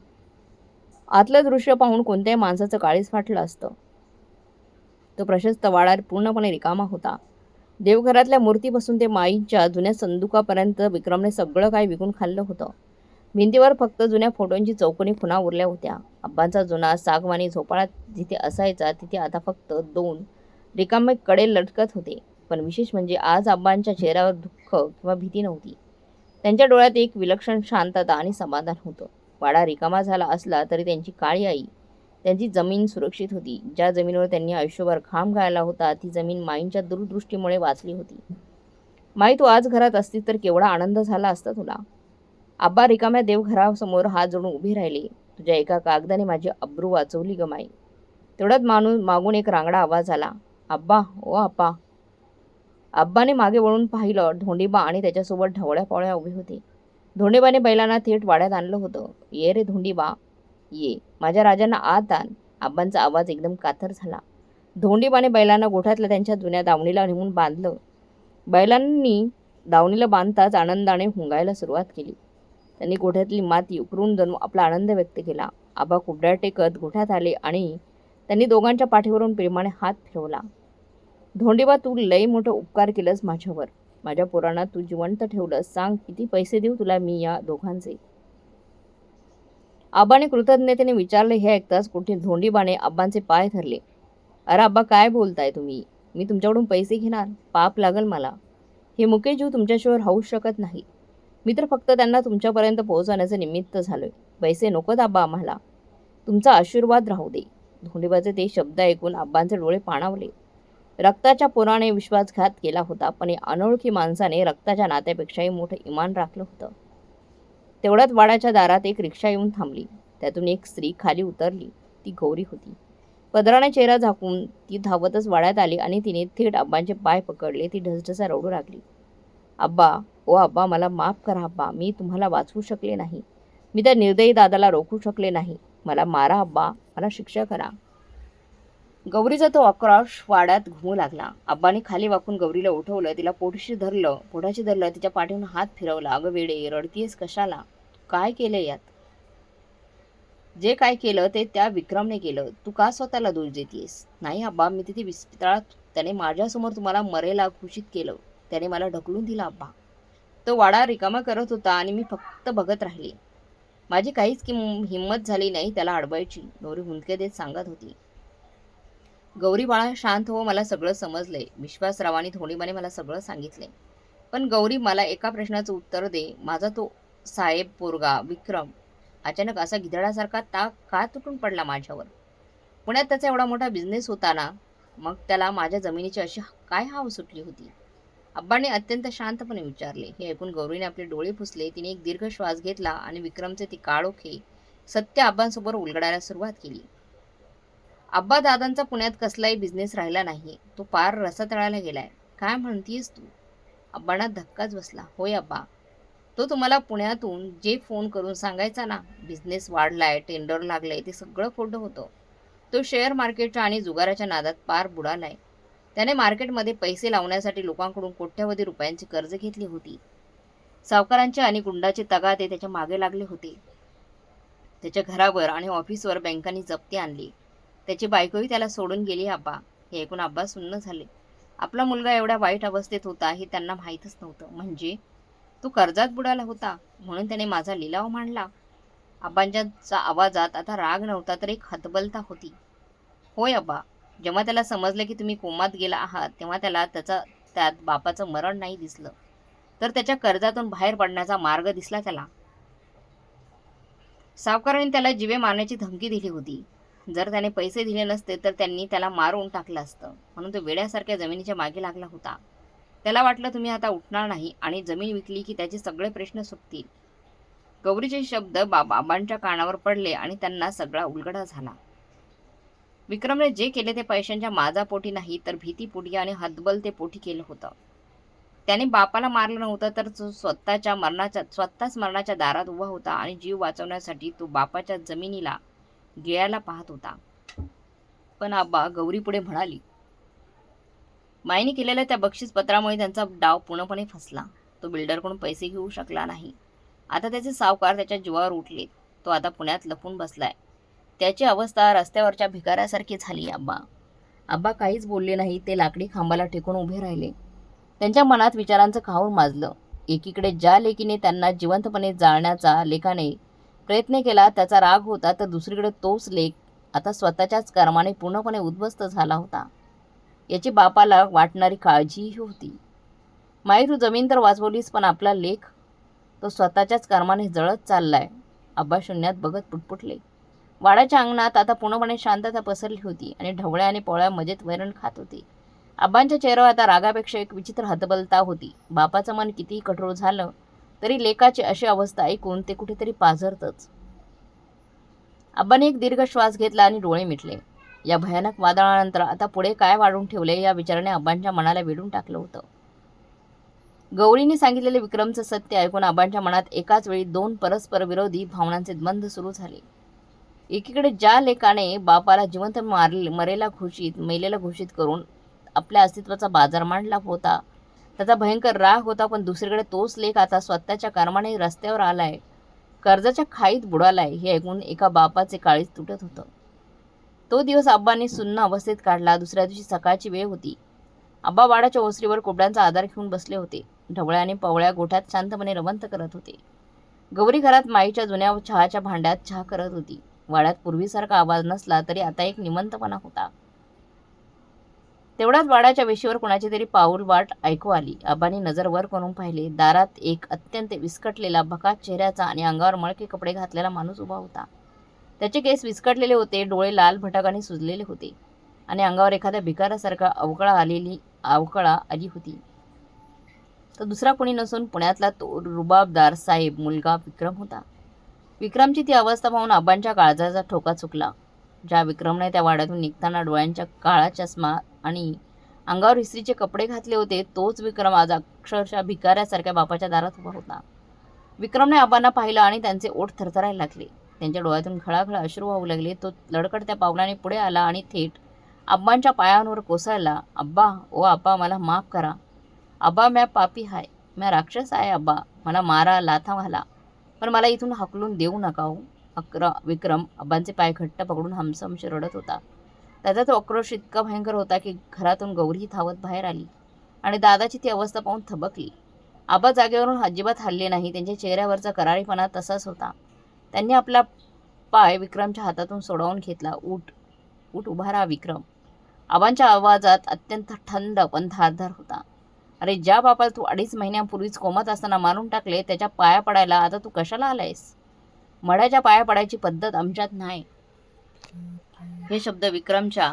[SPEAKER 1] आतलं दृश्य पाहून कोणत्याही माणसाचं काळीज फाटलं असतं. तो प्रशस्त वाडा पूर्णपणे रिकामा होता. देवघरातल्या मूर्तीपासून ते माईच्या जुन्या संदुकापर्यंत विक्रमने सगळं काही विकून खाल्लं होतं. भिंतीवर फक्त जुन्या फोटोंची चौकोनी खुणा उरल्या होत्या. आब्बांचा जुना सागवानी झोपाळा जिथे असायचा तिथे आता फक्त 2 रिकामे कडे लटकत होते. पण विशेष म्हणजे आज आब्बांच्या चेहऱ्यावर दुःख किंवा भीती नव्हती. त्यांच्या डोळ्यात एक विलक्षण शांतता आणि समाधान होतं. वाडा रिकामा झाला असला तरी त्यांची काळी आई, त्यांची जमीन सुरक्षित होती. ज्या जमिनीवर त्यांनी आयुष्यभर घाम गाळला होता ती जमीन माईंच्या दूरदृष्टीमुळे वाचली होती. माई, तू आज घरात असती तर केवढा आनंद झाला असता तुला. आब्बा रिकाम्या देवघरासमोर हात जोडून उभे राहिले. तुझ्या एका कागदाने माझी अब्रू वाचवली ग माई. तेवढ्यात मागून एक रांगडा आवाज आला, आब्बा, ओ आप्पा. आब्बाने मागे वळून पाहिलं. धोंडीबा आणि त्याच्यासोबत ढवळ्या पावळ्या उभे होते. धोंडीबाने बैलांना थेट वाड्यात आणलं होतं. ये रे धोंडीबा, ये. माझ्या राजांना आत आण. आब्बांचा आवाज एकदम कातर झाला. धोंडीबाने बैलांना गोठ्यातल्या त्यांच्या जुन्या दावणीला नेऊन बांधलं. बैलांनी दावणीला बांधताच आनंदाने हुंगायला सुरुवात केली. त्यांनी गोठ्यातली माती उकरून जणू आपला आनंद व्यक्त केला. आबा कुबड्या टेकत गोठ्यात आले आणि त्यांनी दोघांच्या पाठीवरून प्रेमाने हात फिरवला. धोंडीबा, तू लई मोठं उपकार केलंस माझ्यावर. माझ्या पोरांना तू जिवंत ठेवलंस. सांग, किती पैसे देऊ तुला मी या दोघांचे. आबाने कृतज्ञतेने विचारले. हे ऐकताच कुठे धोंडीबाने आबांचे पाय धरले. अरे आब्बा, काय बोलताय तुम्ही? मी तुमच्याकडून पैसे घेणार? पाप लागल मला. हे मुके जीव तुमच्याशिवाय राहू शकत नाही. मी तर फक्त त्यांना तुमच्यापर्यंत पोहोचवण्याचे निमित्त झालोय. पैसे नकोत आब्बा आम्हाला. तुमचा आशीर्वाद राहू दे. धोंडीबाचे ते शब्द ऐकून आब्बांचे डोळे पाणावले. रक्ताच्या पोराने विश्वासघात केला होता, पण या अनोळखी माणसाने रक्ताच्या नात्यापेक्षाही मोठं इमान राखलं होतं. तेवढ्यात वाड्याच्या दारात एक रिक्षा येऊन थांबली. त्यातून एक स्त्री खाली उतरली. ती गौरी होती. पदराने चेहरा झाकून ती धावतच वाड्यात आली आणि तिने थेट आब्बांचे पाय पकडले. ती ढसढसा रडू लागली. आब्बा, ओ आब्बा, मला माफ करा आब्बा. मी तुम्हाला वाचवू शकले नाही. मी त्या निर्दयी दादाला रोखू शकले नाही. मला मारा आब्बा, मला शिक्षा करा. गौरीचा तो आक्रोश वाड्यात घुमू लागला. आब्बांनी खाली वाकून गौरीला उठवलं, तिला पोटाशी धरलं, तिच्या पाठीवरून हात फिरवला. अगं वेडे, रडतीयस कशाला? काय केलंय यात? जे काय केलं ते त्या विक्रमने केलं. तू का स्वतःला दोष देतेयस? नाही आब्बा, मी तिथे इस्पितळात त्याने माझ्यासमोर तुम्हाला मरेला घोषित केलं. त्याने मला ढकलून दिलं आब्बा. तो वाडा रिकामा करत होता आणि मी फक्त बघत राहिले. माझी काहीच हिंमत झाली नाही त्याला अडवायची. गौरी हुंदके देत सांगत होती. गौरी बाळा शांत हो, मला सगळं समजलंय. विश्वासरावांनी थोडीमाने मला सगळं सांगितलंय. पण गौरी मला एका प्रश्नाचं उत्तर दे. माझा तो साहेब पोरगा विक्रम अचानक असा गिधाडासारखा का तुटून पडला माझ्यावर? पुण्यात त्याचा एवढा मोठा बिझनेस होता ना, मग त्याला माझ्या जमिनीची अशी काय हाव सुटली होती? आब्बांनी अत्यंत शांतपणे विचारले. हे ऐकून गौरीने आपले डोळे पुसले. तिने एक दीर्घ श्वास घेतला आणि विक्रमचे ती काळोखे सत्य आब्बांसमोर उलगडायला सुरुवात केली. आब्बा दादांचा पुण्यात कसलाही बिझनेस राहिला नाही. तो पार रसातळाला गेलाय. काय म्हणतीयस तू? आब्बांना धक्काच बसला. होय आब्बा, तो तुम्हाला पुण्यातून जे फोन करून सांगायचा ना, बिझनेस वाढलाय, टेंडर लागलंय, ते सगळं खोटं होतं. तो शेअर मार्केटच्या आणि जुगाराच्या नादात पार बुडालाय. त्याने मार्केटमध्ये पैसे लावण्यासाठी लोकांकडून कोट्यवधी रुपयांची कर्ज घेतली होती. सावकारांचे आणि गुंडाचे तगादे त्याच्या मागे लागले होते. त्याच्या घरावर आणि ऑफिसवर बँकांनी जप्ती आणली. त्याची बायकोही त्याला सोडून गेली आब्बा. हे ऐकून आब्बा सुन्न झाले. आपला मुलगा एवढ्या वाईट अवस्थेत होता हे त्यांना माहीतच नव्हतं. म्हणजे तो कर्जात बुडाला होता म्हणून त्याने माझा लिलाव मांडला. आब्बांच्या आवाजात आता राग नव्हता तर एक हतबलता होती. होय आब्बा, जेव्हा त्याला समजलं की तुम्ही कोमात गेला आहात तेव्हा त्याला त्यात बापाचं मरण नाही दिसलं, तर त्याच्या कर्जातून बाहेर पडण्याचा मार्ग दिसला त्याला. सावकारांनी त्याला जीवे मारण्याची धमकी दिली होती. जर त्याने पैसे दिले नसते तर त्यांनी त्याला मारून टाकलं असतं. म्हणून तो वेड्यासारख्या जमिनीच्या मागे लागला होता. त्याला वाटलं तुम्ही आता उठणार नाही आणि जमीन विकली की त्याचे सगळे प्रश्न सुटतील. गौरीचे शब्द बाबांच्या कानावर पडले आणि त्यांना सगळा उलगडा झाला. विक्रमने जे केले ते पैशांच्या माझापोटी नाही तर भीतीपोटी आणि हतबलतेपोटी केलं होतं. त्याने बापाला मारलं नव्हतं तर तो स्वतःच मरणाच्या दारात उभा होता आणि जीव वाचवण्यासाठी तो बापाच्या जमिनीला गिळायला पाहत होता. पण आब्बा, गौरी पुढे म्हणाली, माईने केलेल्या त्या बक्षीसपत्रामुळे त्यांचा डाव पूर्णपणे फसला. तो बिल्डरकडून पैसे घेऊ शकला नाही. आता त्याचे सावकार त्याच्या जीवावर उठले. तो आता पुण्यात लपून बसलाय. त्याची अवस्था रस्त्यावरच्या भिकाऱ्यासारखी झाली. आब्बा काहीच बोलले नाही. ते लाकडी खांबाला टेकून उभे राहिले. त्यांच्या मनात विचारांचं काहूर माजलं. एकीकडे ज्या लेकीने त्यांना जिवंतपणे जाळण्याचा लेखाने प्रयत्न केला त्याचा राग होता, तर दुसरीकडे तोच लेख आता स्वतःच्याच कर्माने पूर्णपणे उद्ध्वस्त झाला होता. याची बापाला वाटणारी काळजीही होती. माई, तू जमीन तर वाचवलीस, पण आपला लेख तो स्वतःच्याच कर्माने जळत चाललाय. आब्बा शून्यात बघत पुटपुटले. वाड्याच्या अंगणात आता पूर्णपणे शांतता पसरली होती आणि ढवळ्या आणि पोळ्या मजेत वैरण खात होते. आब्बांच्या चेहऱ्यावर आता रागापेक्षा एक विचित्र हतबलता होती. बापाचं मन कितीही कठोर झालं तरी लेकाची अशी अवस्था ऐकून ते कुठेतरी पाझरतच. आब्बाने एक दीर्घ श्वास घेतला आणि डोळे मिटले. या भयानक वादळानंतर आता पुढे काय वाढून ठेवले या विचाराने आब्बांच्या मनाला वेढून टाकलं होतं. गौरीने सांगितलेले विक्रमचं सत्य ऐकून आब्बांच्या मनात एकाच वेळी दोन परस्पर विरोधी भावनांचे द्वंद्व सुरू झाले. एकीकडे ज्या लेकाने बापाला जिवंत मेलेला घोषित करून आपल्या अस्तित्वाचा बाजार मांडला होता त्याचा भयंकर राग होता, पण दुसरीकडे तोच लेख आता स्वतःच्या कर्माने रस्त्यावर आलाय, कर्जाच्या खाईत बुडालाय. हे ऐकून एका बापाचे काळीज तुटत होतं. तो दिवस आब्बांनी सुन्न अवस्थेत काढला. दुसऱ्या दिवशी सकाळची वेळ होती. आब्बा वाडाच्या ओसरीवर कोंबड्यांचा आधार घेऊन बसले होते. ढवळ्या आणि पवळ्या गोठ्यात शांतपणे रवंत करत होते. गौरी घरात माईच्या जुन्या चहाच्या भांड्यात चहा करत होती. वाड्यात पूर्वीसारखा आवाज नसला तरी आता एक निमंतपणा होता. तेवढ्यात वाड्याच्या वेशीवर कोणाची तरी पाऊल वाट ऐकू आली. आब्बांनी नजर वर करून पाहिले. दारात एक अत्यंत विस्कटलेला, भकास चेहऱ्याचा आणि अंगावर मळके कपडे घातलेला माणूस उभा होता. त्याचे केस विस्कटलेले होते, डोळे लाल भटकाने सुजलेले होते आणि अंगावर एखाद्या भिकारासारखा अवकळा आली होती. तर दुसरा कोणी नसून पुण्यातला तो रुबाबदार साहेब मुलगा विक्रम होता. विक्रमची ती अवस्था पाहून आब्बांच्या काळजाचा ठोका चुकला. ज्या विक्रमने त्या वाड्यातून निघताना डोळ्यांच्या काळा चष्मा आणि अंगावर इस्त्रीचे कपडे घातले होते, तोच विक्रम आज अक्षरशः भिकाऱ्यासारख्या बापाच्या दारात उभा होता. विक्रमने आब्बांना पाहिलं आणि त्यांचे ओठ थरथरायला लागले. त्यांच्या डोळ्यातून खळाखळा अश्रू वाहू लागले. तो लडखडत्या पावलाने पुढे आला आणि थेट आब्बांच्या पायांवर कोसळला. "अब्बा, ओ अब्बा, मला माफ करा. अब्बा, मैं पापी हाय. मैं राक्षस आहे अब्बा. मला मारा, लाथा घाला. पण मला इथून हाकलून देऊ नका हो." विक्रम आब्बांचे पाय घट्ट पकडून हमसमशी रडत होता. त्याचा तो आक्रोश इतका भयंकर होता की घरातून गौरी धावत बाहेर आली आणि दादाची ती अवस्था पाहून थबकली. आबा जागेवरून अजिबात हलले नाही. त्यांच्या चेहऱ्यावरचा करारीपणा तसाच होता. त्यांनी आपला पाय विक्रमच्या हातातून सोडवून घेतला. "उठ, उठ, उभा राहा विक्रम." आबांच्या आवाजात अत्यंत थंड पण धारदार होता. "अरे, ज्या बापाला तू 2.5 महिन्यांपूर्वीच कोमात असताना मारून टाकले, त्याच्या पाया पडायला आता तू कशाला आलायस? मड्याच्या पाया पडायची पद्धत आमच्यात नाही." हे शब्द विक्रमच्या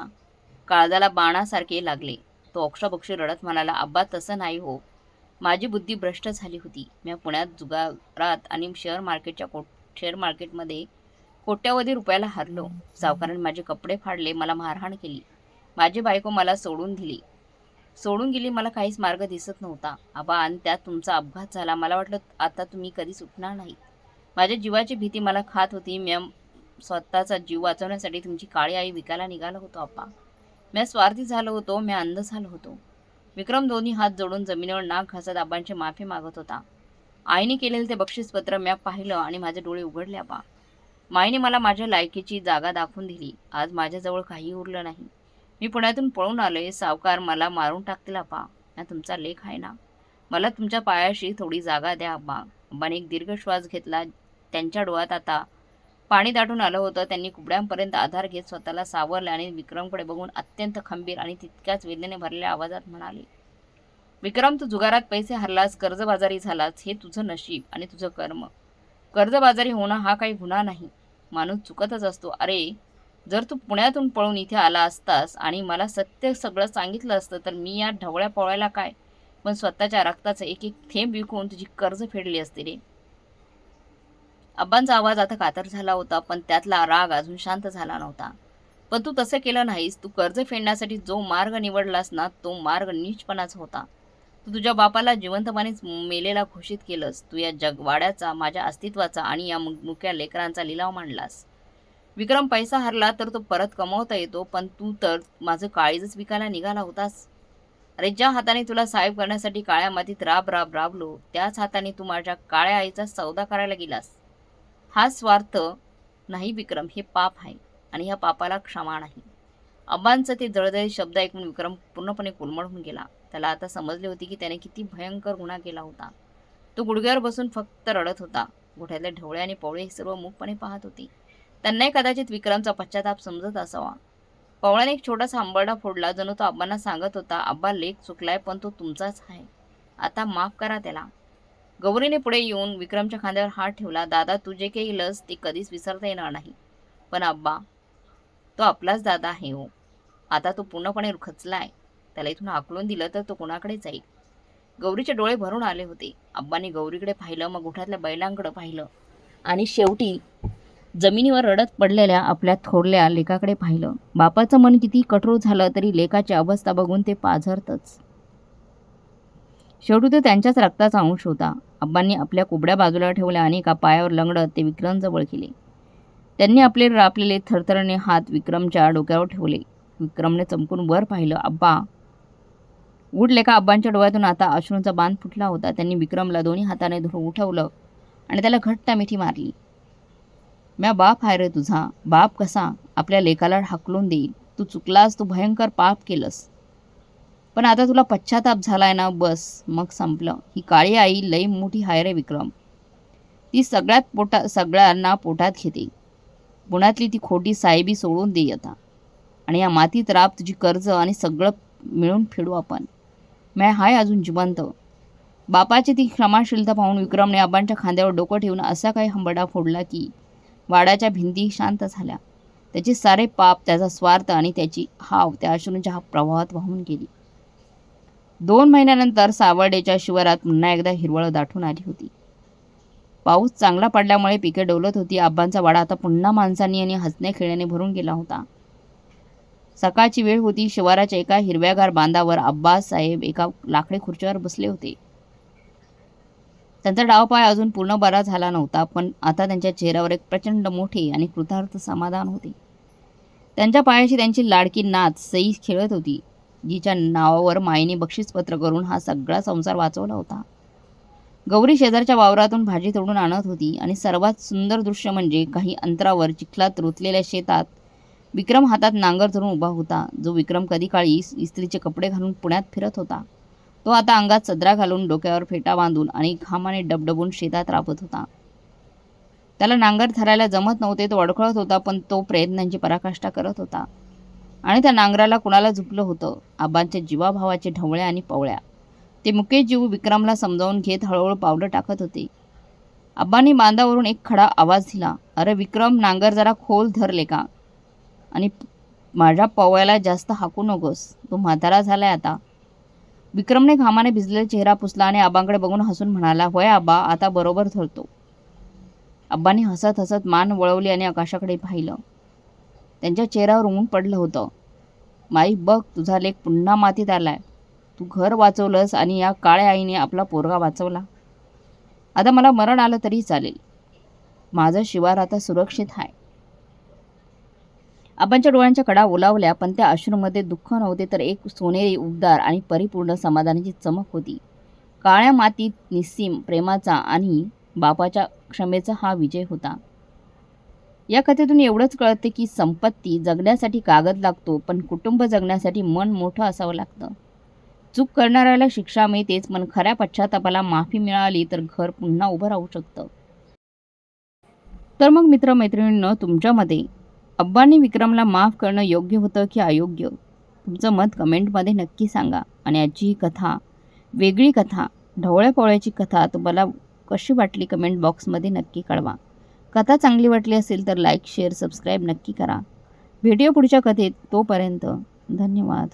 [SPEAKER 1] काळजाला बाणासारखे लागले. तो अक्षरशः रडत म्हणाला, "अब्बा, तसं नाही हो. माझी बुद्धी भ्रष्ट झाली होती. मी पुण्यात जुगारात आणि शेअर मार्केटमध्ये कोट्यवधी रुपयाला हरलो. सावकारांनी माझे कपडे फाडले, मला मारहाण केली. माझी बायको मला सोडून गेली. मला काहीच मार्ग दिसत नव्हता आबा, आणि त्यात तुमचा अपघात झाला. मला वाटलं आता तुम्ही कधीच उठणार नाही. माझ्या जीवाची भीती मला खात होती. मी स्वतःचा जीव वाचवण्यासाठी तुमची काळी आई विकायला निघालो होतो आप्पा. मी स्वार्थी झालो होतो. मी अंध झालो होतो." विक्रम दोन्ही हात जोडून जमिनीवर नाक घासत आबांची माफी मागत होता. "आईने केलेलं ते बक्षीसपत्र मी पाहिलं आणि माझे डोळे उघडले आबा. माईने मला माझ्या लायकीची जागा दाखवून दिली. आज माझ्याजवळ काही उरलं नाही. मी पुण्यातून पळून आलोय. सावकार मला मारून टाकतील आबा. मी तुमचा लेक आहे ना. मला तुमच्या पायाशी थोडी जागा द्या आबा." आबाने एक दीर्घ श्वास घेतला. त्यांच्या डोळ्यात आता पाणी दाटून आलं होतं. त्यांनी कुबड्यांपर्यंत आधार घेत स्वतःला सावरले आणि विक्रमकडे बघून अत्यंत खंबीर आणि तितक्याच वेदनेने भरलेल्या आवाजात म्हणाले, "विक्रम, तू जुगारात पैसे हरलास, कर्जबाजारी झालास, हे तुझं नशीब आणि तुझं कर्म. कर्जबाजारी होणं हा काही गुन्हा नाही. माणूस चुकतच असतो. अरे, जर तू पुण्यातून पळून इथे आला असतास आणि मला सत्य सगळं सांगितलं असतं तर मी या ढवळ्या पवळ्याला काय, पण स्वतःच्या रक्ताचं एक एक थेंब विकून तुझी कर्ज फेडली असते रे." अब्बांचा आवाज आता कातर झाला होता, पण त्यातला राग अजून शांत झाला नव्हता. "पण तू तसं केलं नाहीस. तू कर्ज फेडण्यासाठी जो मार्ग निवडलास ना, तो मार्ग नीचपणाचा होता. तू तुझ्या बापाला जिवंतपणेच मेलेला घोषित केलंस. तू या जगवाड्याचा, माझ्या अस्तित्वाचा आणि या मुक्या लेकरांचा लिलाव मांडलास. विक्रम, पैसा हरला तर तो परत कमवता येतो, पण तू तर माझं काळीजच विकायला निघाला होतास. अरे, ज्या हाताने तुला साहेब करण्यासाठी काळ्या मातीत राबलो, त्याच हाताने तू माझ्या काळ्या आईचा सौदा करायला गेलास. हा स्वार्थ नाही विक्रम, हे पाप आहे आणि ह्या पापाला क्षमा नाही." अब्बांचं ते जळजळीत शब्द ऐकून विक्रम पूर्णपणे कोलमडून गेला. त्याला आता समजले होते की त्याने किती भयंकर गुन्हा केला होता. तो गुडघ्यावर बसून फक्त रडत होता. गोठ्यातले ढवळे आणि पवळे हे सर्व मूकपणे पाहत होते. त्यांनाही कदाचित विक्रमचा पश्चाताप समजत असावा. पवळ्याने एक छोटासा आंबरडा फोडला. जणू तो आब्बांना सांगत होता, "अब्बा, लेक चुकलाय, पण तो तुमचाच आहे. आता माफ करा त्याला." गौरीने पुढे येऊन विक्रमच्या खांद्यावर हात ठेवला. "दादा, तू जे काही केलंस ते कधीच विसरता येणार नाही. पण अब्बा, तो आपलाच दादा आहे हो. आता तो पूर्णपणे खचलाय. त्याला इथून हाकलून दिलं तर तो कोणाकडे जाईल?" गौरीचे डोळे भरून आले होते. अब्बांनी गौरीकडे पाहिलं, मग गोठ्यातल्या बैलांकडे पाहिलं आणि शेवटी जमिनीवर रडत पडलेल्या आपल्या थोरल्या लेकाकडे पाहिलं. बापाचं मन किती कठोर झालं तरी लेकाची अवस्था बघून ते पाझरतच. शेवटी तो त्यांच्याच रक्ताचा अंश होता. अब्बांनी आपल्या कुबड्या बाजूला ठेवल्या आणि एका पायावर लंगडत ते विक्रमजवळ गेले. त्यांनी आपले रापलेले थरथरणे हात विक्रमच्या डोक्यावर ठेवले. विक्रमने चमकून वर पाहिलं. "अब्बा, उठ लेका." अब्बांच्या डोळ्यातून आता अश्रूंचा बांध फुटला होता. त्यांनी विक्रमला दोन्ही हाताने धरून उठवलं आणि त्याला घट्ट मिठी मारली. "म्या बाप आहे रे तुझा. बाप कसा आपल्या लेकाला हाकलून देईल? तू चुकलास, तू भयंकर पाप केलंस. पण आता तुला पश्चाताप झालाय ना, बस मग संपलं. ही काळी आई लई मोठी हाय रे विक्रम. ती सगळ्यांना पोटात घेते. पुण्यातली ती खोटी साहेबी सोडून दे आता आणि या मातीत राब, तुझी कर्ज आणि सगळं मिळून फेडू आपण. मैं हाय अजून जिवंत." बापाची ती क्षमाशीलता पाहून विक्रमने आबांच्या खांद्यावर डोकं ठेवून असा काही हंबरडा फोडला की वाड्याच्या भिंती शांत झाल्या. त्याचे सारे पाप, त्याचा स्वार्थ आणि त्याची हाव त्या अश्रूंच्या प्रवाहात वाहून गेली. 2 महिन्यानंतर सावर्डेच्या शिवारात पुन्हा एकदा हिरवळ दाटून आली होती. पाऊस चांगला पडल्यामुळे पिके डोलत होती. आबांचा वाडा आता पुन्हा माणसांनी आणि हसण्या खेळण्याने भरून गेला होता. सकाळची वेळ होती. शिवाराच्या एका हिरव्यागार बांधावर आब्बासाहेब एका लाकडी खुर्चीवर बसले होते. त्यांचा डावपाय अजून पूर्ण बरा झाला नव्हता, पण आता त्यांच्या चेहऱ्यावर एक प्रचंड मोठे आणि कृतार्थ समाधान होते. त्यांच्या पायाशी त्यांची लाडकी नात सई खेळत होती, जिच्या नावावर मायेने बक्षीसपत्र करून हा सगळा संसार वाचवला होता. गौरी शेजारच्या वावरातून भाजी तोडून आणत होती आणि सर्वात सुंदर दृश्य म्हणजे काही अंतरावर चिखलात रुतलेल्या शेतात विक्रम हातात नांगर धरून उभा होता. जो विक्रम कधी काळी इस्त्रीचे कपडे घालून पुण्यात फिरत होता, तो आता अंगात सदरा घालून डोक्यावर फेटा बांधून आणि घामाने डबडबून शेतात राबत होता. त्याला नांगर धरायला जमत नव्हते, तो अडखळत होता, पण तो प्रयत्नांची पराकाष्ठा करत होता. आणि त्या नांगराला कुणाला झुकलं होतं? आबांच्या जीवाभावाचे ढवळ्या आणि पवळ्या. ते मुके जीव विक्रमला समजावून घेत हळूहळू पावलं टाकत होते. आबांनी बांधावरून एक खडा आवाज दिला, अरे विक्रम, नांगर जरा खोल धरले का? आणि माझ्या पवळ्याला जास्त हाकू नकोस, तो म्हातारा झालाय आता. विक्रमने घामाने भिजलेला चेहरा पुसला आणि आबांकडे बघून हसून म्हणाला, होय आबा, आता बरोबर धरतो. आबांनी हसत हसत मान वळवली आणि आकाशाकडे पाहिलं. त्यांच्या चेहऱ्यावर ऊन पडलं होतं. माई बघ, तुझा लेक पुन्हा मातीत आलाय. तू घर वाचवलंस आणि या काळ्या आईने आपला पोरगा वाचवला. आता मला मरण आलं तरी चालेल. माझं शिवार आता सुरक्षित आहे. आबांच्या डोळ्यांच्या कडा ओलावल्या, पण त्या अश्रूमध्ये दुःख नव्हते, तर एक सोनेरी उबदार आणि परिपूर्ण समाधानाची चमक होती. काळ्या मातीत निस्सीम प्रेमाचा आणि बापाच्या क्षमेचा हा विजय होता. या कथेतून एवढंच कळते की संपत्ती जगण्यासाठी कागद लागतो, पण कुटुंब जगण्यासाठी मन मोठं असावं लागतं. चूक करणाऱ्याला शिक्षा मिळतेच, पण खऱ्या पश्चातापाला माफी मिळाली तर घर पुन्हा उभं राहू शकतं. तर मग मित्रमैत्रिणींनो, तुमच्या मते अब्बांनी विक्रमला माफ करणं योग्य होतं की अयोग्य? तुमचं मत कमेंटमध्ये नक्की सांगा. आणि आजची ही कथा, वेगळी कथा, ढवळ्या पवळ्याची कथा तुम्हाला कशी वाटली कमेंट बॉक्समध्ये नक्की कळवा. कथा चांगली वाटली असेल तर लाईक, शेअर, सबस्क्राईब नक्की करा. भेटूया पुढच्या कथेत. तोपर्यंत धन्यवाद.